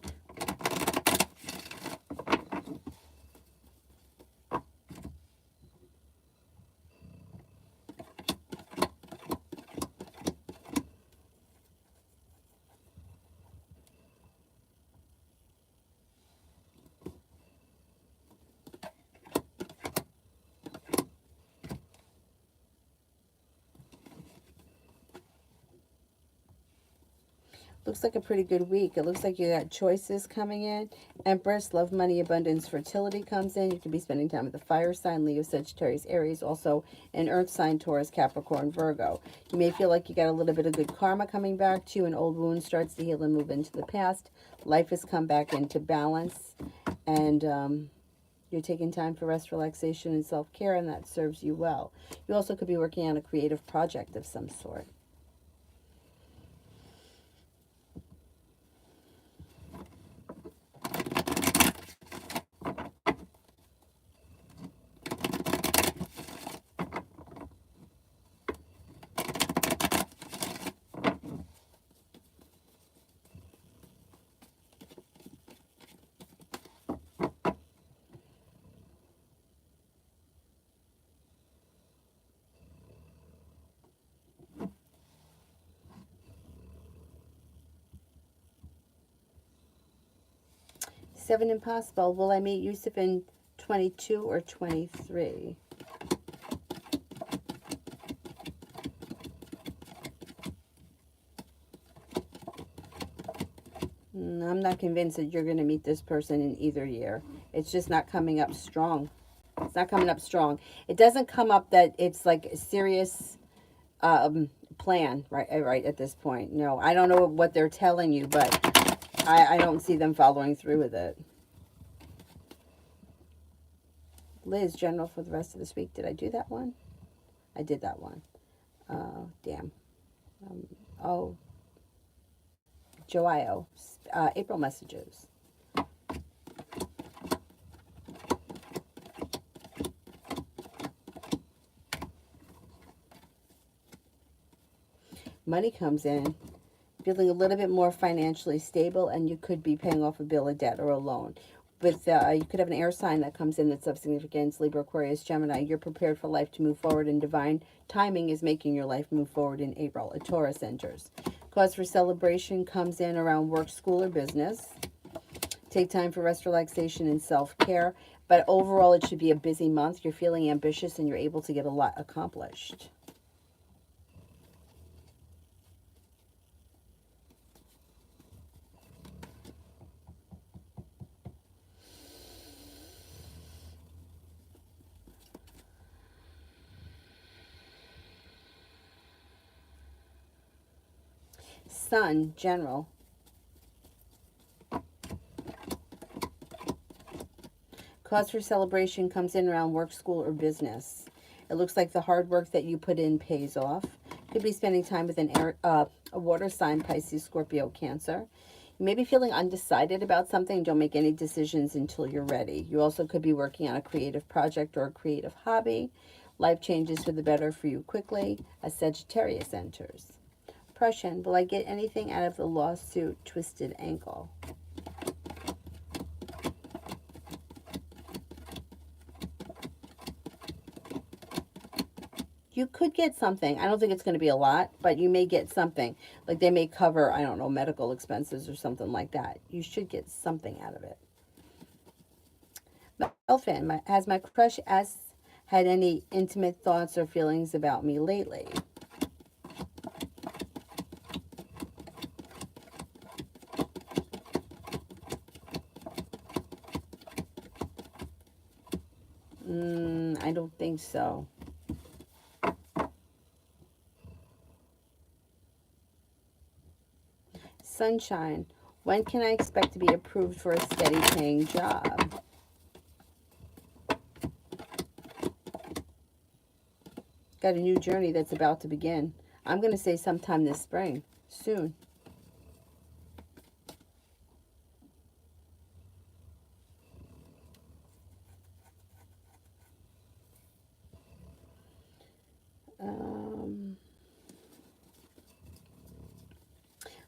Looks like a pretty good week. It looks like you got choices coming in. Empress, love, money, abundance, fertility comes in. You could be spending time with the fire sign, Leo, Sagittarius, Aries. Also an earth sign, Taurus, Capricorn, Virgo. You may feel like you got a little bit of good karma coming back to you. An old wound starts to heal and move into the past. Life has come back into balance. And you're taking time for rest, relaxation, and self-care, and that serves you well. You also could be working on a creative project of some sort. Seven impossible. Will I meet Yusuf in 22 or 23? I'm not convinced that you're going to meet this person in either year. It's just not coming up strong. It's not coming up strong. It doesn't come up that it's like a serious plan right at this point. No, I don't know what they're telling you, but I don't see them following through with it. Liz, general for the rest of this week. Did I do that one? I did that one. Damn. Oh, Joio. April messages. Money comes in, feeling a little bit more financially stable, and you could be paying off a bill of debt or a loan. With you could have an air sign that comes in that's of significance, Libra, Aquarius, Gemini. You're prepared for life to move forward, and divine timing is making your life move forward in April. A Taurus enters. Cause for celebration comes in around work, school, or business. Take time for rest, relaxation, and self-care. But overall, it should be a busy month. You're feeling ambitious, and you're able to get a lot accomplished. Sun, general. Cause for celebration comes in around work, school, or business. It looks like the hard work that you put in pays off. Could be spending time with a water sign, Pisces, Scorpio, Cancer. You may be feeling undecided about something. Don't make any decisions until you're ready. You also could be working on a creative project or a creative hobby. Life changes for the better for you quickly. A Sagittarius enters. Prussian, will I get anything out of the lawsuit Twisted Ankle? You could get something. I don't think it's going to be a lot, but you may get something. Like they may cover, I don't know, medical expenses or something like that. You should get something out of it. Elfin, has my crush S had any intimate thoughts or feelings about me lately? I don't think so. Sunshine, when can I expect to be approved for a steady paying job? Got a new journey that's about to begin. I'm going to say sometime this spring, soon.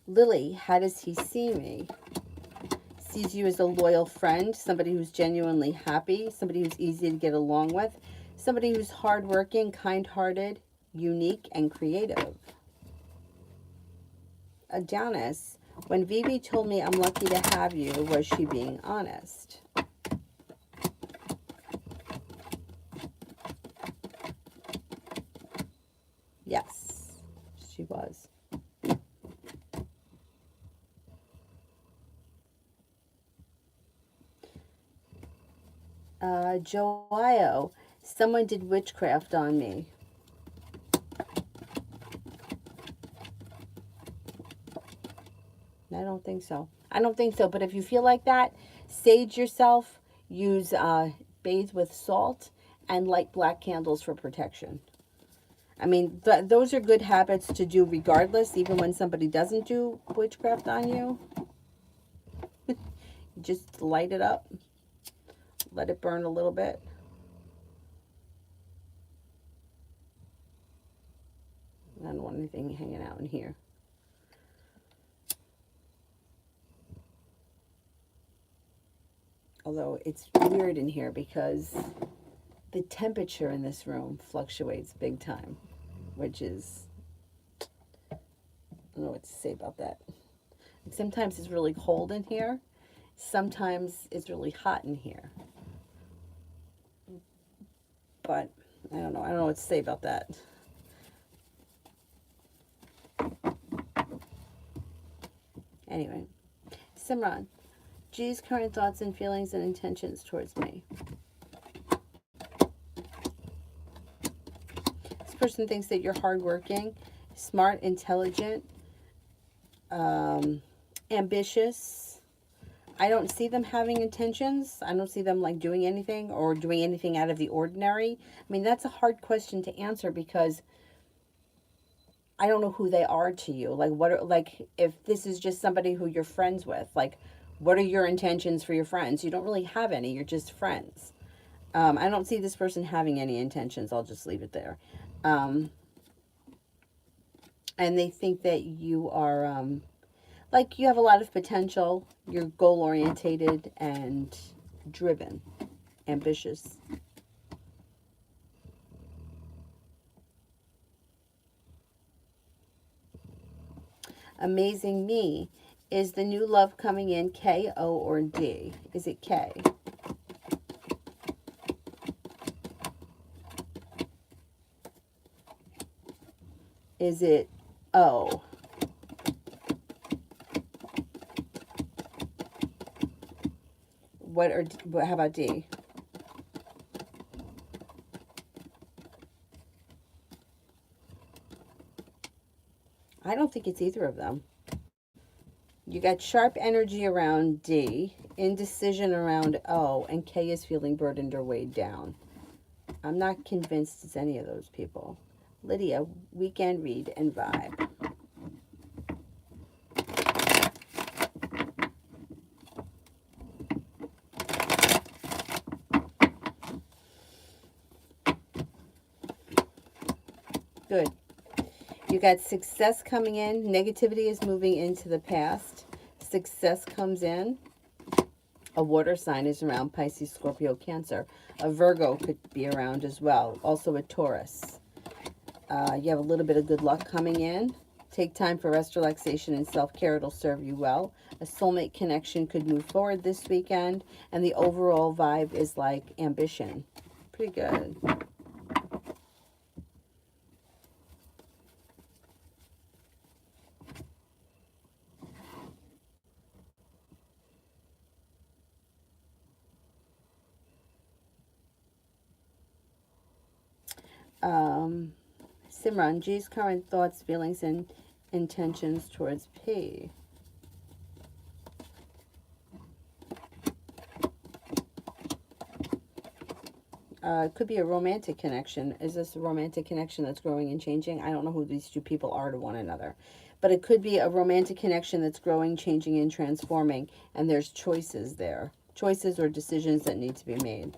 Lily, how does he see me? Sees you as a loyal friend, somebody who's genuinely happy, somebody who's easy to get along with, somebody who's hardworking, kind-hearted, unique, and creative. Janice, when Vivi told me I'm lucky to have you, was she being honest? Yes, she was. Joio, someone did witchcraft on me. I don't think so. I don't think so. But if you feel like that, sage yourself, use bathe with salt, and light black candles for protection. I mean, those are good habits to do regardless, even when somebody doesn't do witchcraft on you. Just light it up. Let it burn a little bit. I don't want anything hanging out in here. Although it's weird in here because the temperature in this room fluctuates big time, which is, I don't know what to say about that. Sometimes it's really cold in here. Sometimes it's really hot in here. But I don't know. I don't know what to say about that. Anyway, Simran, G's current thoughts and feelings and intentions towards me. This person thinks that you're hardworking, smart, intelligent, ambitious. I don't see them having intentions. I don't see them like doing anything or doing anything out of the ordinary. I mean, that's a hard question to answer because I don't know who they are to you. Like, what are, like, if this is just somebody who you're friends with, like, what are your intentions for your friends? You don't really have any. You're just friends. I don't see this person having any intentions. I'll just leave it there. And they think that you are, like, you have a lot of potential. You're goal-orientated and driven, ambitious. Amazing Me. Is the new love coming in K, O, or D? Is it K? Is it O? How about D? I don't think it's either of them. You got sharp energy around D, indecision around O, and K is feeling burdened or weighed down. I'm not convinced it's any of those people. Lydia, weekend read and vibe. Good. You got success coming in. Negativity is moving into the past. Success comes in. A water sign is around: Pisces, Scorpio, Cancer. A Virgo could be around as well. Also a Taurus. You have a little bit of good luck coming in. Take time for rest, relaxation, and self-care. It'll serve you well. A soulmate connection could move forward this weekend. And the overall vibe is like ambition. Pretty good. Simran, G's current thoughts, feelings, and intentions towards P. It could be a romantic connection. Is this a romantic connection that's growing and changing? I don't know who these two people are to one another. But it could be a romantic connection that's growing, changing, and transforming. And there's choices there. Choices or decisions that need to be made.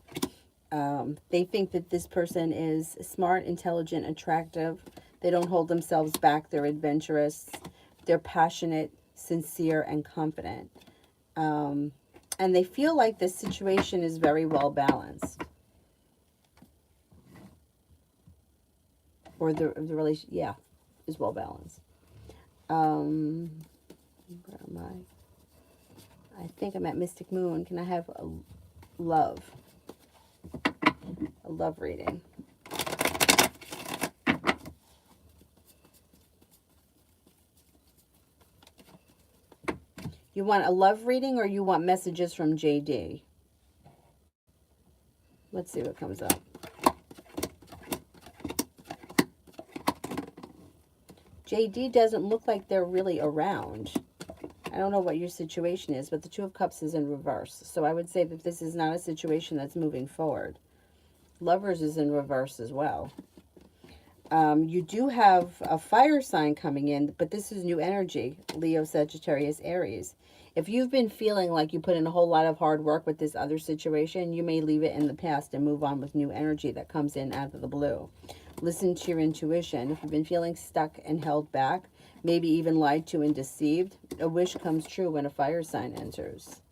They think that this person is smart, intelligent, attractive. They don't hold themselves back. They're adventurous. They're passionate, sincere, and confident. And they feel like this situation is very well balanced. Or the relation, yeah, is well balanced. Where am I? I think I'm at Mystic Moon. Can I have a love reading? You want a love reading or you want messages from JD? Let's see what comes up. JD doesn't look like they're really around. I don't know what your situation is, but the Two of Cups is in reverse. So I would say that this is not a situation that's moving forward. Lovers is in reverse as well. You do have a fire sign coming in, but this is new energy. Leo, Sagittarius, Aries. If you've been feeling like you put in a whole lot of hard work with this other situation, you may leave it in the past and move on with new energy that comes in out of the blue. Listen to your intuition. If you've been feeling stuck and held back, maybe even lied to and deceived, a wish comes true when a fire sign enters.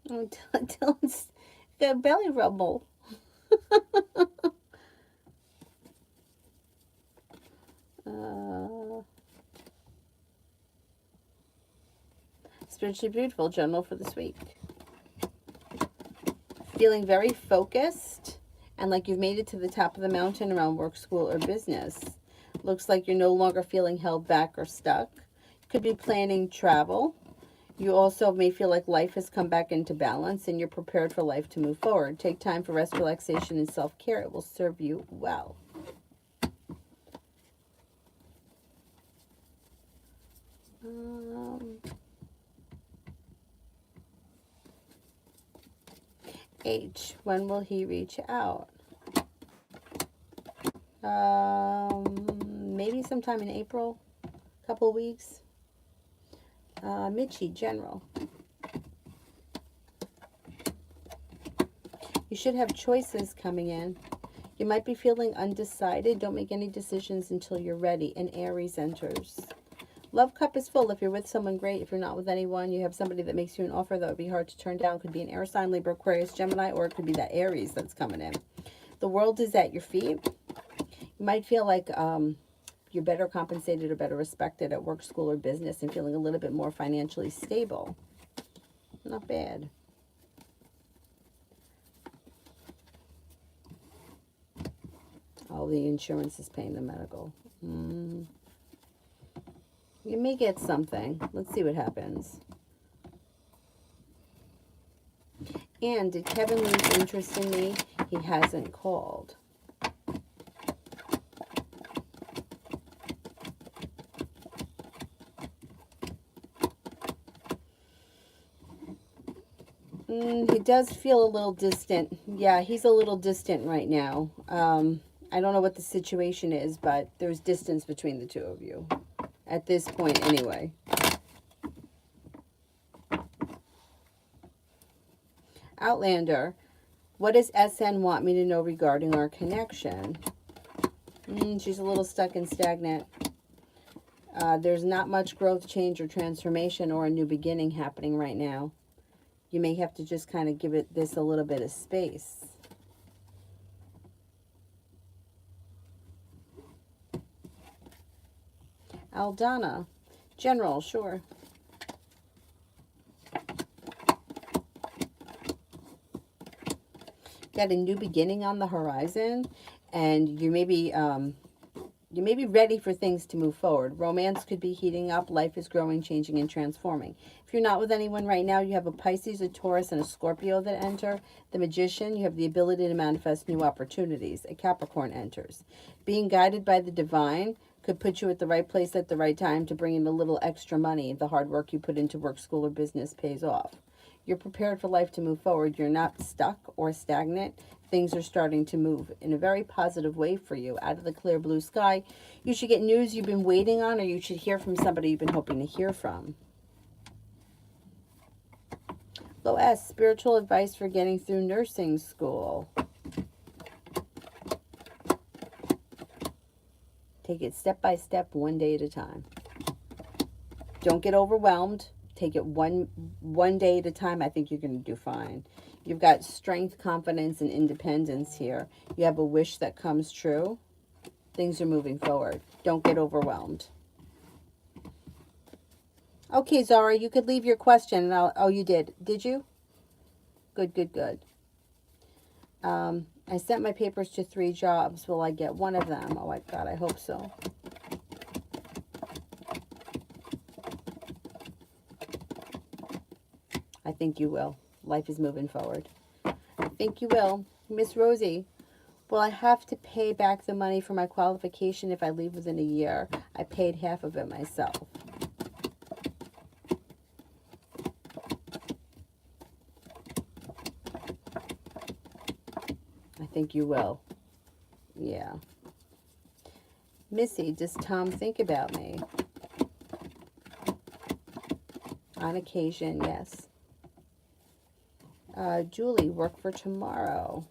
Oh, Dylan's got belly rumble. Spiritually beautiful general for this week. Feeling very focused and like you've made it to the top of the mountain around work, school, or business. Looks like you're no longer feeling held back or stuck. Could be planning travel. You also may feel like life has come back into balance and you're prepared for life to move forward. Take time for rest, relaxation, and self-care. It will serve you well. H, when will he reach out? Maybe sometime in April, a couple weeks. Mitchie, general. You should have choices coming in. You might be feeling undecided. Don't make any decisions until you're ready. And Aries enters. Love cup is full. If you're with someone, great. If you're not with anyone, you have somebody that makes you an offer that would be hard to turn down. Could be an air sign, Libra, Aquarius, Gemini, or it could be that Aries that's coming in. The world is at your feet. You might feel like you're better compensated or better respected at work, school, or business and feeling a little bit more financially stable. Not bad. Oh, the insurance is paying the medical. You may get something. Let's see what happens. And did Kevin lose interest in me? He hasn't called. He does feel a little distant. Yeah, he's a little distant right now. I don't know what the situation is, but there's distance between the two of you. At this point, anyway. Outlander, what does SN want me to know regarding our connection? She's a little stuck and stagnant. There's not much growth, change, or transformation or a new beginning happening right now. You may have to just kind of give this a little bit of space. Aldana, general, sure. Got a new beginning on the horizon, and you may be ready for things to move forward. Romance could be heating up. Life is growing, changing, and transforming. If you're not with anyone right now, you have a Pisces, a Taurus, and a Scorpio that enter. The Magician, you have the ability to manifest new opportunities. A Capricorn enters. Being guided by the divine could put you at the right place at the right time to bring in a little extra money. The hard work you put into work, school, or business pays off. You're prepared for life to move forward. You're not stuck or stagnant. Things are starting to move in a very positive way for you. Out of the clear blue sky, you should get news you've been waiting on, or you should hear from somebody you've been hoping to hear from. Low S, spiritual advice for getting through nursing school. Take it step by step, one day at a time. Don't get overwhelmed. Take it one day at a time. I think you're going to do fine. You've got strength, confidence, and independence here. You have a wish that comes true. Things are moving forward. Don't get overwhelmed. Okay, Zara, you could leave your question. And oh, you did. Did you? Good, good, good. I sent my papers to 3 jobs. Will I get one of them? Oh, my God, I hope so. I think you will. Life is moving forward. I think you will. Miss Rosie, will I have to pay back the money for my qualification if I leave within a year? I paid half of it myself. I think you will. Yeah. Missy, does Tom think about me? On occasion, yes. Julie, work for tomorrow.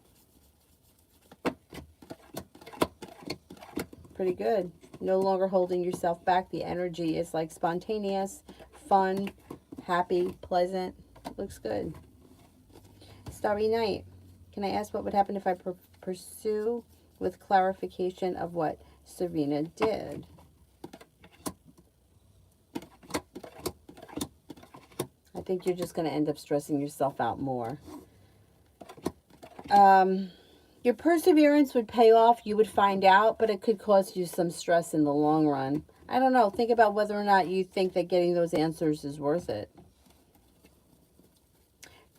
Pretty good. No longer holding yourself back. The energy is like spontaneous, fun, happy, pleasant. Looks good. Starry Night. Can I ask what would happen if I Pursue with clarification of what Serena did. I think you're just going to end up stressing yourself out more. Your perseverance would pay off, you would find out, but it could cause you some stress in the long run. I don't know. Think about whether or not you think that getting those answers is worth it.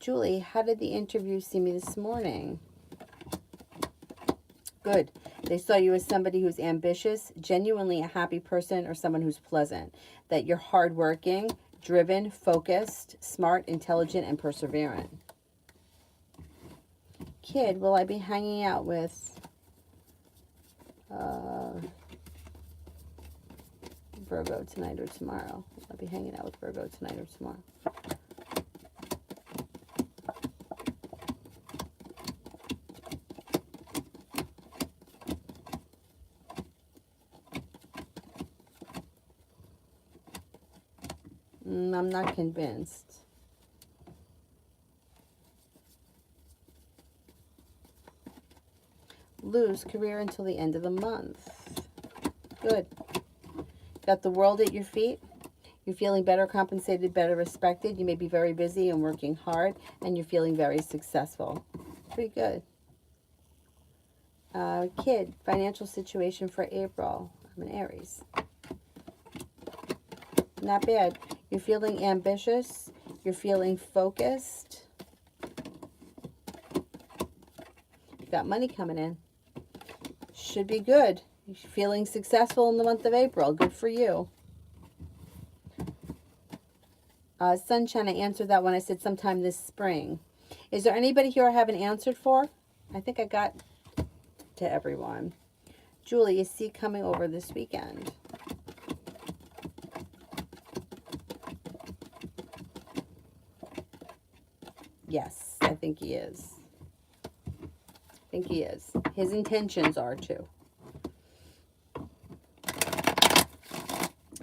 Julie, how did the interview see me this morning? Good. They saw you as somebody who's ambitious, genuinely a happy person, or someone who's pleasant. That you're hardworking, driven, focused, smart, intelligent, and perseverant. Kid, will I be hanging out with Virgo tonight or tomorrow? I'll be hanging out with Virgo tonight or tomorrow. I'm not convinced. Lose career until the end of the month. Good. Got the world at your feet. You're feeling better compensated, better respected. You may be very busy and working hard, and you're feeling very successful. Pretty good. Kid, financial situation for April. I'm an Aries. Not bad. You're feeling ambitious. You're feeling focused. You got money coming in. Should be good. You're feeling successful in the month of April. Good for you. Sunshine, I answered that when I said sometime this spring. Is there anybody here I haven't answered for? I think I got to everyone. Julie, is C coming over this weekend? Yes, I think he is. I think he is. His intentions are too.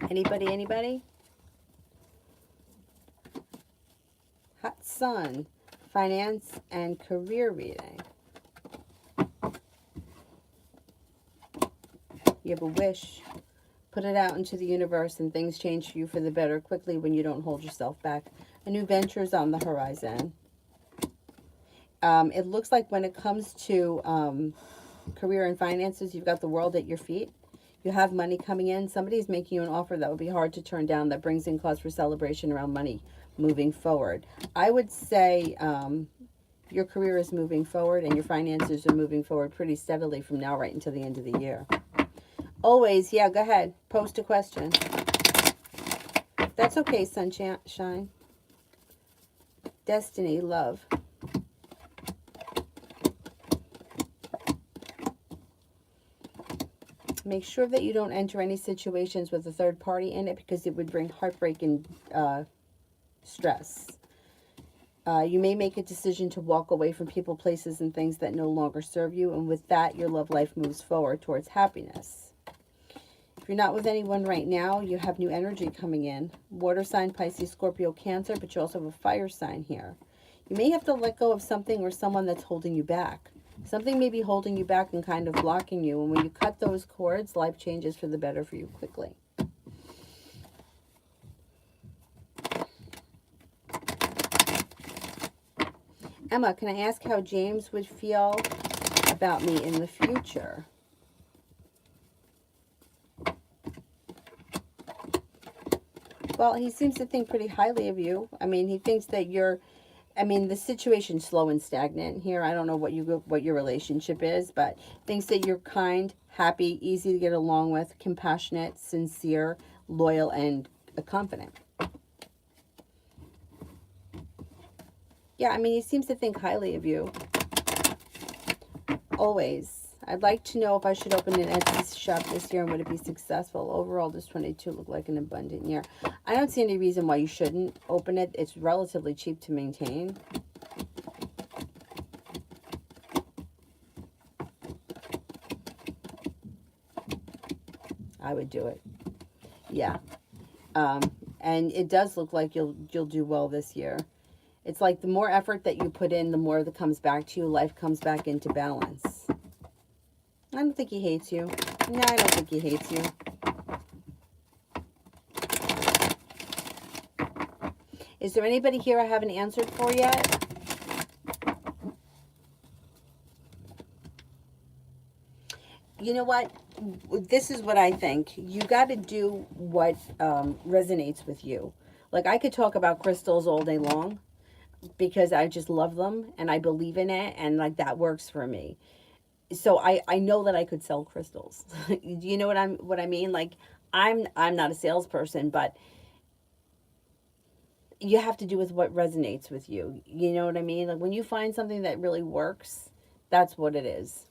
Anybody? Hot Sun, finance and career reading. You have a wish. Put it out into the universe and things change for you for the better quickly when you don't hold yourself back. A new venture is on the horizon. It looks like when it comes to career and finances, you've got the world at your feet. You have money coming in. Somebody's making you an offer that would be hard to turn down, that brings in cause for celebration around money moving forward. I would say your career is moving forward and your finances are moving forward pretty steadily from now right until the end of the year. Always, yeah, go ahead. Post a question. That's okay, sunshine. Destiny, love. Make sure that you don't enter any situations with a third party in it because it would bring heartbreak and stress. You may make a decision to walk away from people, places, and things that no longer serve you. And with that, your love life moves forward towards happiness. If you're not with anyone right now, you have new energy coming in. Water sign, Pisces, Scorpio, Cancer, but you also have a fire sign here. You may have to let go of something or someone that's holding you back. Something may be holding you back and kind of blocking you. And when you cut those cords, life changes for the better for you quickly. Emma, can I ask how James would feel about me in the future? Well, he seems to think pretty highly of you. I mean, he thinks that you're... I mean, the situation's slow and stagnant here. I don't know what your relationship is, but thinks that you're kind, happy, easy to get along with, compassionate, sincere, loyal, and confident. Yeah, I mean, he seems to think highly of you. Always. I'd like to know if I should open an Etsy shop this year and would it be successful. Overall, does 22 look like an abundant year? I don't see any reason why you shouldn't open it. It's relatively cheap to maintain. I would do it. Yeah. And it does look like you'll do well this year. It's like the more effort that you put in, the more that comes back to you. Life comes back into balance. I don't think he hates you. No, I don't think he hates you. Is there anybody here I haven't answered for yet? You know what? This is what I think. You got to do what resonates with you. Like, I could talk about crystals all day long because I just love them and I believe in it, and like that works for me. So I know that I could sell crystals. You know what I mean? Like, I'm not a salesperson, but you have to do with what resonates with you. You know what I mean? Like, when you find something that really works, that's what it is.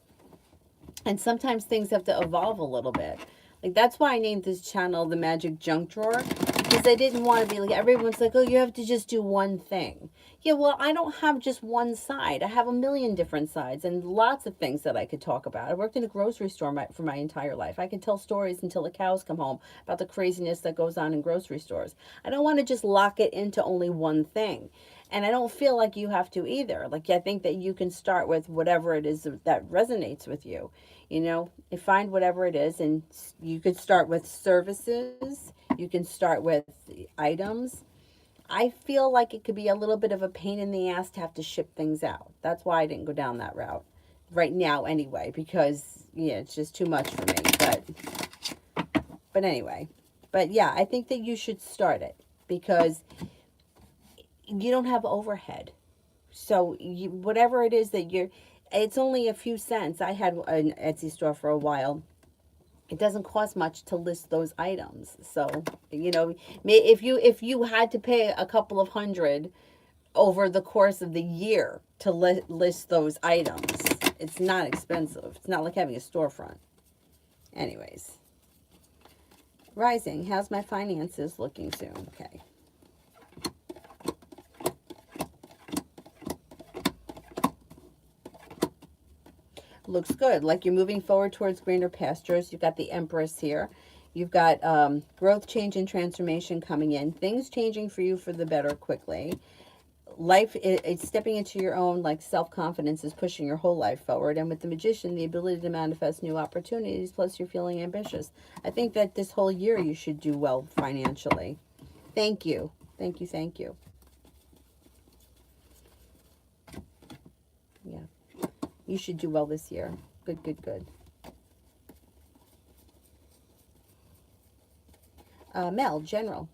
And sometimes things have to evolve a little bit. Like, that's why I named this channel The Magic Junk Drawer, because I didn't want to be like, everyone's like, oh, you have to just do one thing. Yeah, well, I don't have just one side. I have a million different sides and lots of things that I could talk about. I worked in a grocery store for my entire life. I can tell stories until the cows come home about the craziness that goes on in grocery stores. I don't want to just lock it into only one thing. And I don't feel like you have to either. Like, I think that you can start with whatever it is that resonates with you. You know, you find whatever it is, and you could start with services. You can start with items. I feel like it could be a little bit of a pain in the ass to have to ship things out. That's why I didn't go down that route right now anyway, because yeah, it's just too much for me. But anyway, but yeah, I think that you should start it because you don't have overhead. So whatever it is that it's only a few cents. I had an Etsy store for a while. It doesn't cost much to list those items. So, you know, if you had to pay a couple of hundred over the course of the year to list those items, it's not expensive. It's not like having a storefront. Anyways, rising, how's my finances looking soon? Okay. Looks good. Like you're moving forward towards greener pastures. You've got the Empress here. You've got growth, change, and transformation coming in. Things changing for you for the better quickly. Life, it's stepping into your own, like, self-confidence is pushing your whole life forward. And with the Magician, the ability to manifest new opportunities, plus you're feeling ambitious. I think that this whole year you should do well financially. Thank you. Thank you. Thank you. Yeah. You should do well this year. Good, good, good. Mel, general.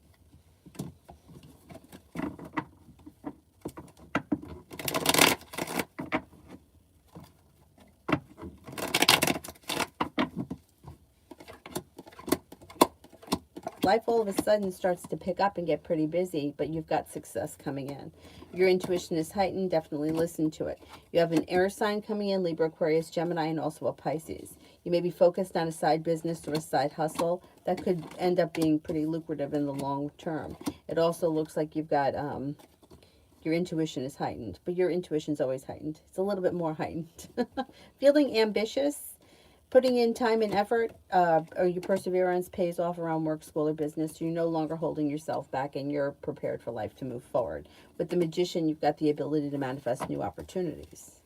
Life all of a sudden starts to pick up and get pretty busy, but you've got success coming in. Your intuition is heightened. Definitely listen to it. You have an air sign coming in, Libra, Aquarius, Gemini, and also a Pisces. You may be focused on a side business or a side hustle that could end up being pretty lucrative in the long term. It also looks like you've got your intuition is heightened, but your intuition is always heightened. It's a little bit more heightened. Feeling ambitious. Putting in time and effort, or your perseverance pays off around work, school, or business. You're no longer holding yourself back, and you're prepared for life to move forward. With the Magician, you've got the ability to manifest new opportunities.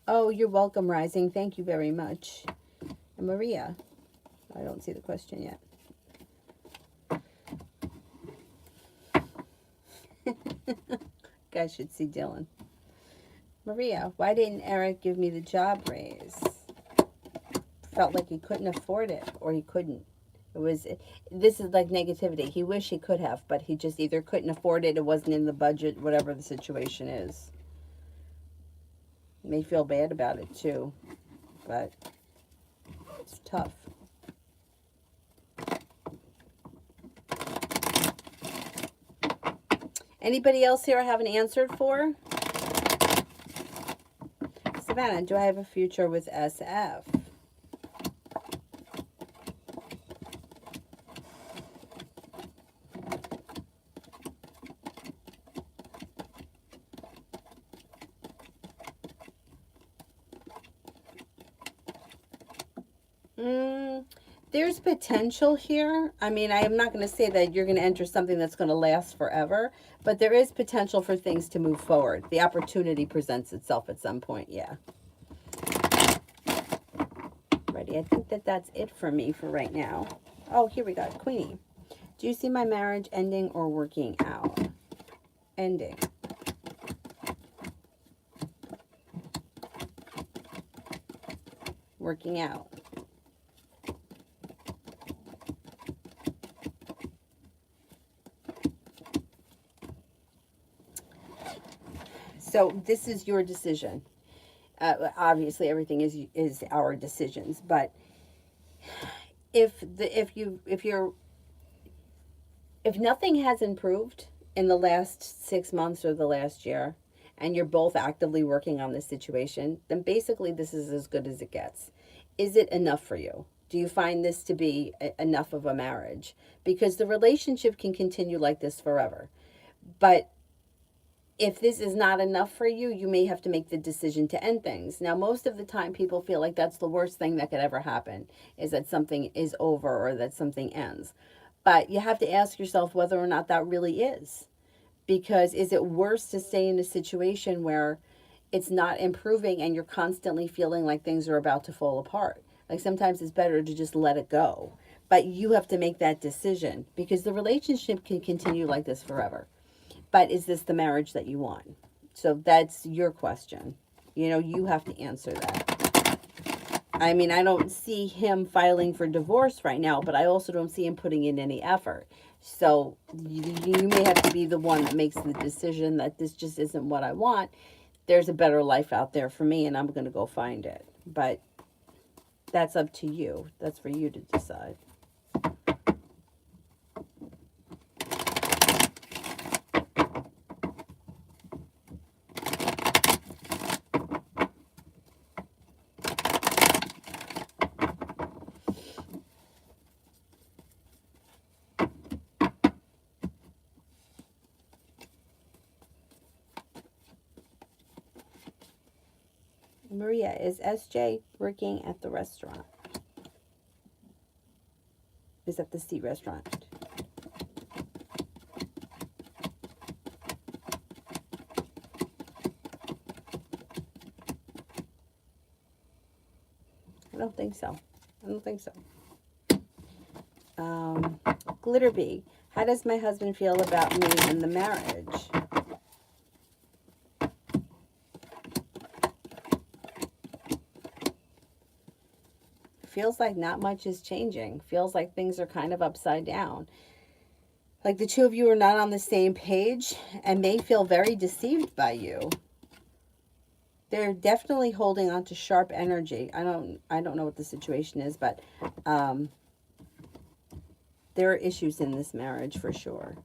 Oh, you're welcome, Rising. Thank you very much. And Maria, I don't see the question yet. Guys should see Dylan. Maria, why didn't Eric give me the job raise? Felt like he couldn't afford it, or he couldn't. This is like negativity. He wished he could have, but he just either couldn't afford it, it wasn't in the budget, whatever the situation is. May feel bad about it too, but it's tough. Anybody else here I haven't answered for? Savannah, do I have a future with SF? There's potential here. I mean, I am not going to say that you're going to enter something that's going to last forever, but there is potential for things to move forward. The opportunity presents itself at some point, yeah. Ready? I think that that's it for me for right now. Oh, here we go. Queenie. Do you see my marriage ending or working out? Ending. Working out. So this is your decision. Obviously, everything is our decisions, but if nothing has improved in the last 6 months or the last year, and you're both actively working on this situation, then basically this is as good as it gets. Is it enough for you? Do you find this to be enough of a marriage? Because the relationship can continue like this forever. But if this is not enough for you, you may have to make the decision to end things. Now, most of the time, people feel like that's the worst thing that could ever happen, is that something is over or that something ends. But you have to ask yourself whether or not that really is. Because is it worse to stay in a situation where it's not improving and you're constantly feeling like things are about to fall apart? Like sometimes it's better to just let it go. But you have to make that decision because the relationship can continue like this forever. But is this the marriage that you want? So that's your question. You know, you have to answer that. I mean, I don't see him filing for divorce right now, but I also don't see him putting in any effort. So you may have to be the one that makes the decision that this just isn't what I want. There's a better life out there for me, and I'm going to go find it. But that's up to you. That's for you to decide. Maria, is SJ working at the restaurant? Is at the C restaurant? I don't think so. I don't think so. Glitterbee, how does my husband feel about me and the marriage? Feels like not much is changing. Feels like things are kind of upside down. Like the two of you are not on the same page and may feel very deceived by you. They're definitely holding on to sharp energy. I don't know what the situation is, but there are issues in this marriage for sure.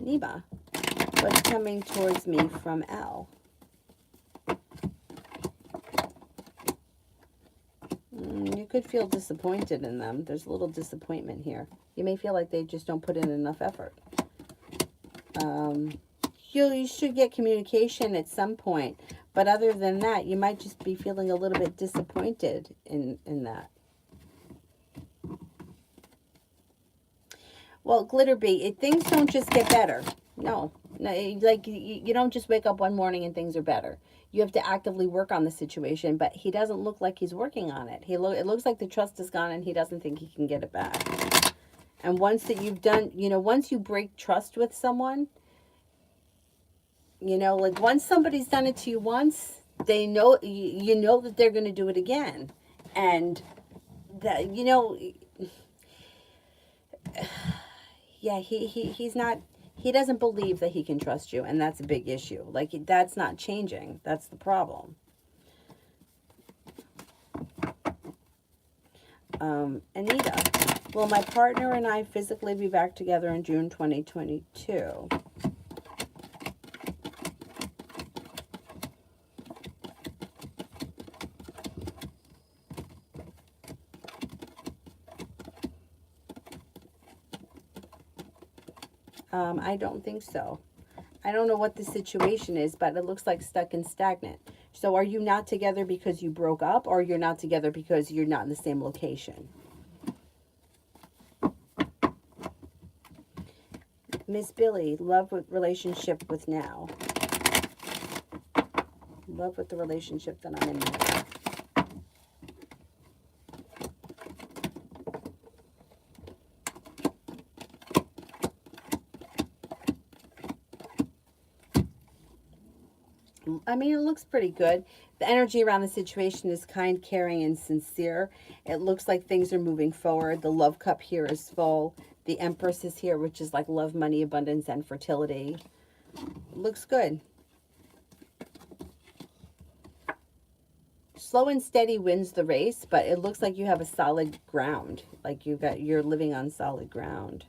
Nima, what's coming towards me from L? You could feel disappointed in them. There's a little disappointment here. You may feel like they just don't put in enough effort. You should get communication at some point. But other than that, you might just be feeling a little bit disappointed in that. Well, Glitterbee, things don't just get better. No, like you don't just wake up one morning and things are better. You have to actively work on the situation, but he doesn't look like he's working on it. It looks like the trust is gone and he doesn't think he can get it back. And once that you've done, once you break trust with someone, like once somebody's done it to you once, they know, you know that they're going to do it again. And that, yeah, he's not, he doesn't believe that he can trust you, and that's a big issue. Like, that's not changing. That's the problem. Anita, will my partner and I physically be back together in June 2022? I don't think so. I don't know what the situation is, but it looks like stuck and stagnant. So are you not together because you broke up, or you're not together because you're not in the same location? Miss Billy, love with relationship with now. Love with the relationship that I'm in now. I mean, it looks pretty good. The energy around the situation is kind, caring, and sincere. It looks like things are moving forward. The love cup here is full. The Empress is here, which is like love, money, abundance, and fertility. It looks good. Slow and steady wins the race, but it looks like you have a solid ground. Like you're living on solid ground.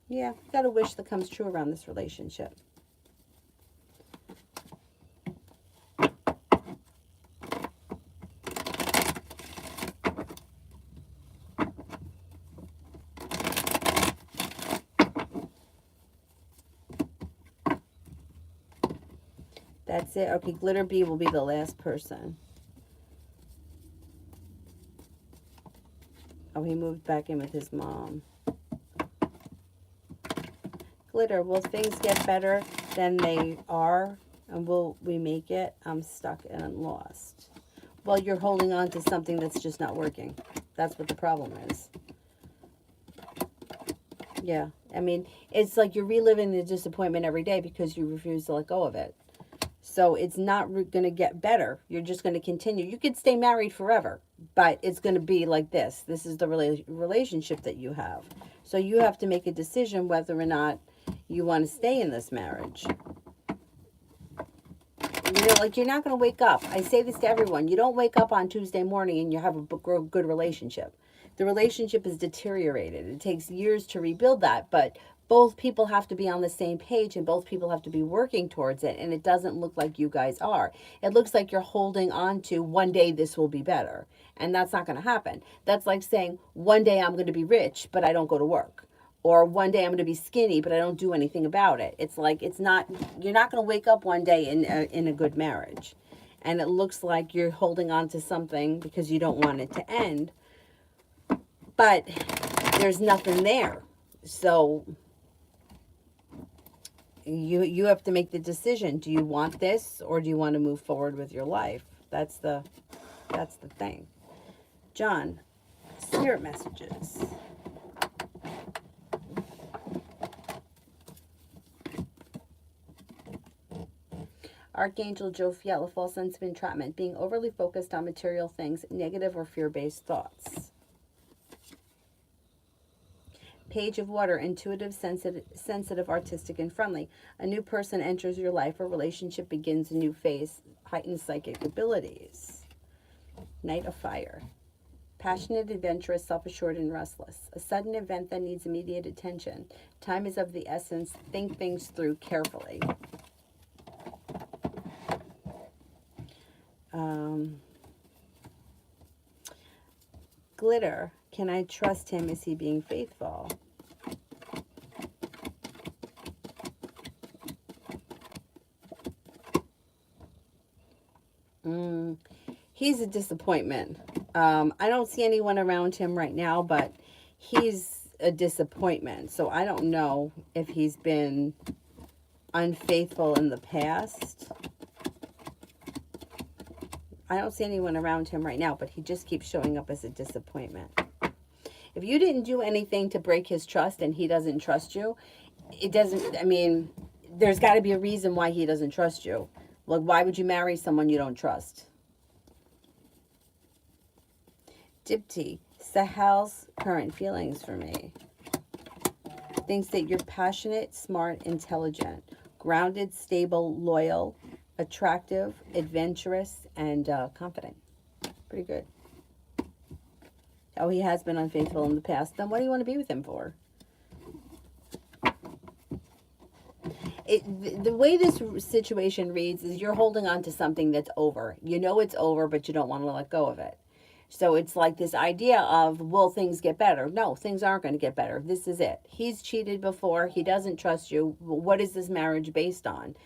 Yeah, got a wish that comes true around this relationship. That's it. Okay, Glitter Bee will be the last person. Oh, he moved back in with his mom. Glitter, will things get better than they are? And will we make it? I'm stuck and lost. Well, you're holding on to something that's just not working. That's what the problem is. Yeah, I mean, it's like you're reliving the disappointment every day because you refuse to let go of it. So it's not going to get better. You're just going to continue. You could stay married forever, but it's going to be like this. This is the relationship that you have. So you have to make a decision whether or not you want to stay in this marriage. You know, like you're not going to wake up. I say this to everyone. You don't wake up on Tuesday morning and you have a good relationship. The relationship is deteriorated. It takes years to rebuild that, but both people have to be on the same page and both people have to be working towards it. And it doesn't look like you guys are. It looks like you're holding on to one day this will be better. And that's not going to happen. That's like saying one day I'm going to be rich, but I don't go to work. Or one day I'm going to be skinny, but I don't do anything about it. It's like it's not, you're not going to wake up one day in a good marriage. And it looks like you're holding on to something because you don't want it to end. But there's nothing there. So you have to make the decision. Do you want this or do you want to move forward with your life? That's the thing. John, spirit messages. Archangel Jophiel, a false sense of entrapment, being overly focused on material things, negative or fear-based thoughts. Page of Water, intuitive, sensitive, artistic, and friendly. A new person enters your life. A relationship begins a new phase. Heightened psychic abilities. Knight of Fire. Passionate, adventurous, self-assured, and restless. A sudden event that needs immediate attention. Time is of the essence. Think things through carefully. Glitter. Can I trust him? Is he being faithful? He's a disappointment. I don't see anyone around him right now, but he's a disappointment. So I don't know if he's been unfaithful in the past. I don't see anyone around him right now, but he just keeps showing up as a disappointment. If you didn't do anything to break his trust and he doesn't trust you, it doesn't, I mean, there's got to be a reason why he doesn't trust you. Like, why would you marry someone you don't trust? Dipti, Sahal's current feelings for me. Thinks that you're passionate, smart, intelligent, grounded, stable, loyal, attractive, adventurous, and confident. Pretty good. Oh, he has been unfaithful in the past. Then what do you want to be with him for? The way this situation reads is you're holding on to something that's over. You know it's over, but you don't want to let go of it. So it's like this idea of, will things get better? No, things aren't going to get better. This is it. He's cheated before. He doesn't trust you. What is this marriage based on?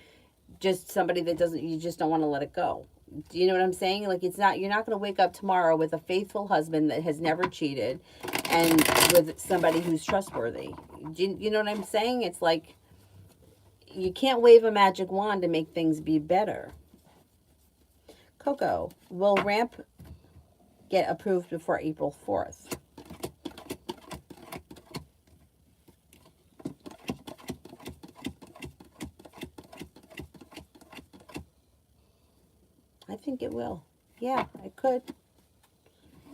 Just somebody that doesn't, you just don't want to let it go. Do you know what I'm saying? Like, it's not, you're not going to wake up tomorrow with a faithful husband that has never cheated and with somebody who's trustworthy. You know what I'm saying? It's like, you can't wave a magic wand to make things be better. Coco, will ramp get approved before April 4th? I think it will. Yeah, it could.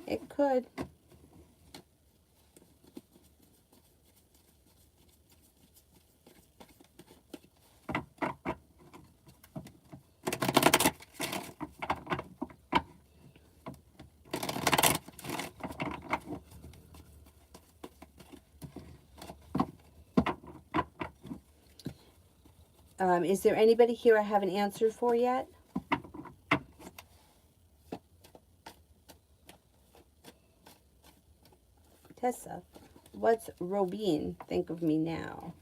It could. Is there anybody here I haven't answered for yet? Tessa, what's Robin think of me now?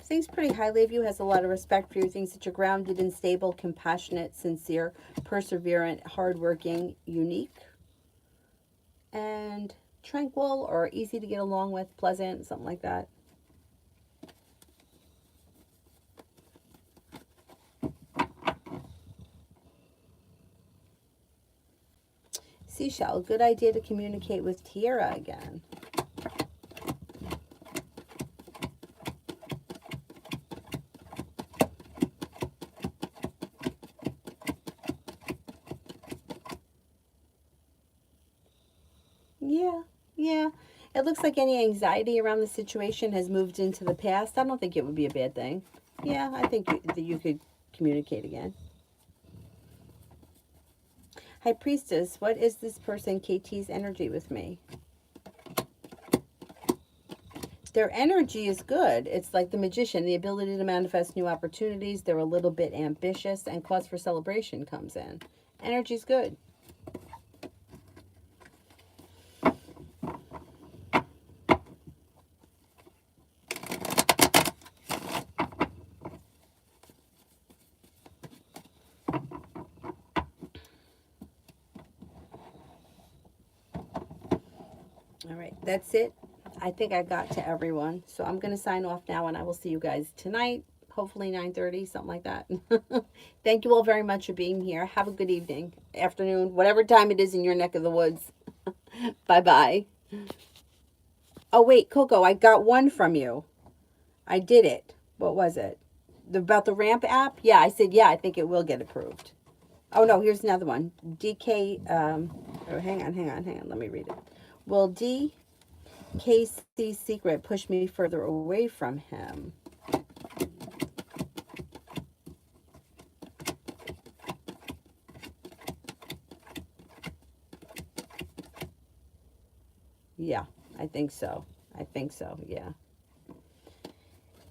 Thinks pretty highly of you, has a lot of respect for you, thinks that you're grounded and stable, compassionate, sincere, perseverant, hardworking, unique, and tranquil or easy to get along with, pleasant, something like that. Seashell, good idea to communicate with Tiara again. Yeah. It looks like any anxiety around the situation has moved into the past. I don't think it would be a bad thing. Yeah, I think that you could communicate again. High Priestess, what is this person KT's energy with me? Their energy is good. It's like the magician, the ability to manifest new opportunities. They're a little bit ambitious, and cause for celebration comes in. Energy's good. All right, that's it. I think I got to everyone. So I'm going to sign off now, and I will see you guys tonight, hopefully 9:30, something like that. Thank you all very much for being here. Have a good evening, afternoon, whatever time it is in your neck of the woods. Bye-bye. Oh, wait, Coco, I got one from you. I did it. What was it? About the Ramp app? Yeah, I said, yeah, I think it will get approved. Oh, no, here's another one. DK, oh, hang on. Let me read it. Will DKC's secret push me further away from him? Yeah, I think so. Yeah.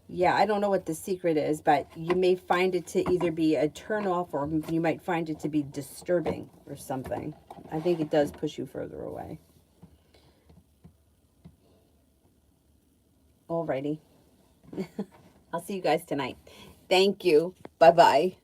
Yeah, I don't know what the secret is, but you may find it to either be a turnoff or you might find it to be disturbing or something. I think it does push you further away. Alrighty. I'll see you guys tonight. Thank you. Bye-bye.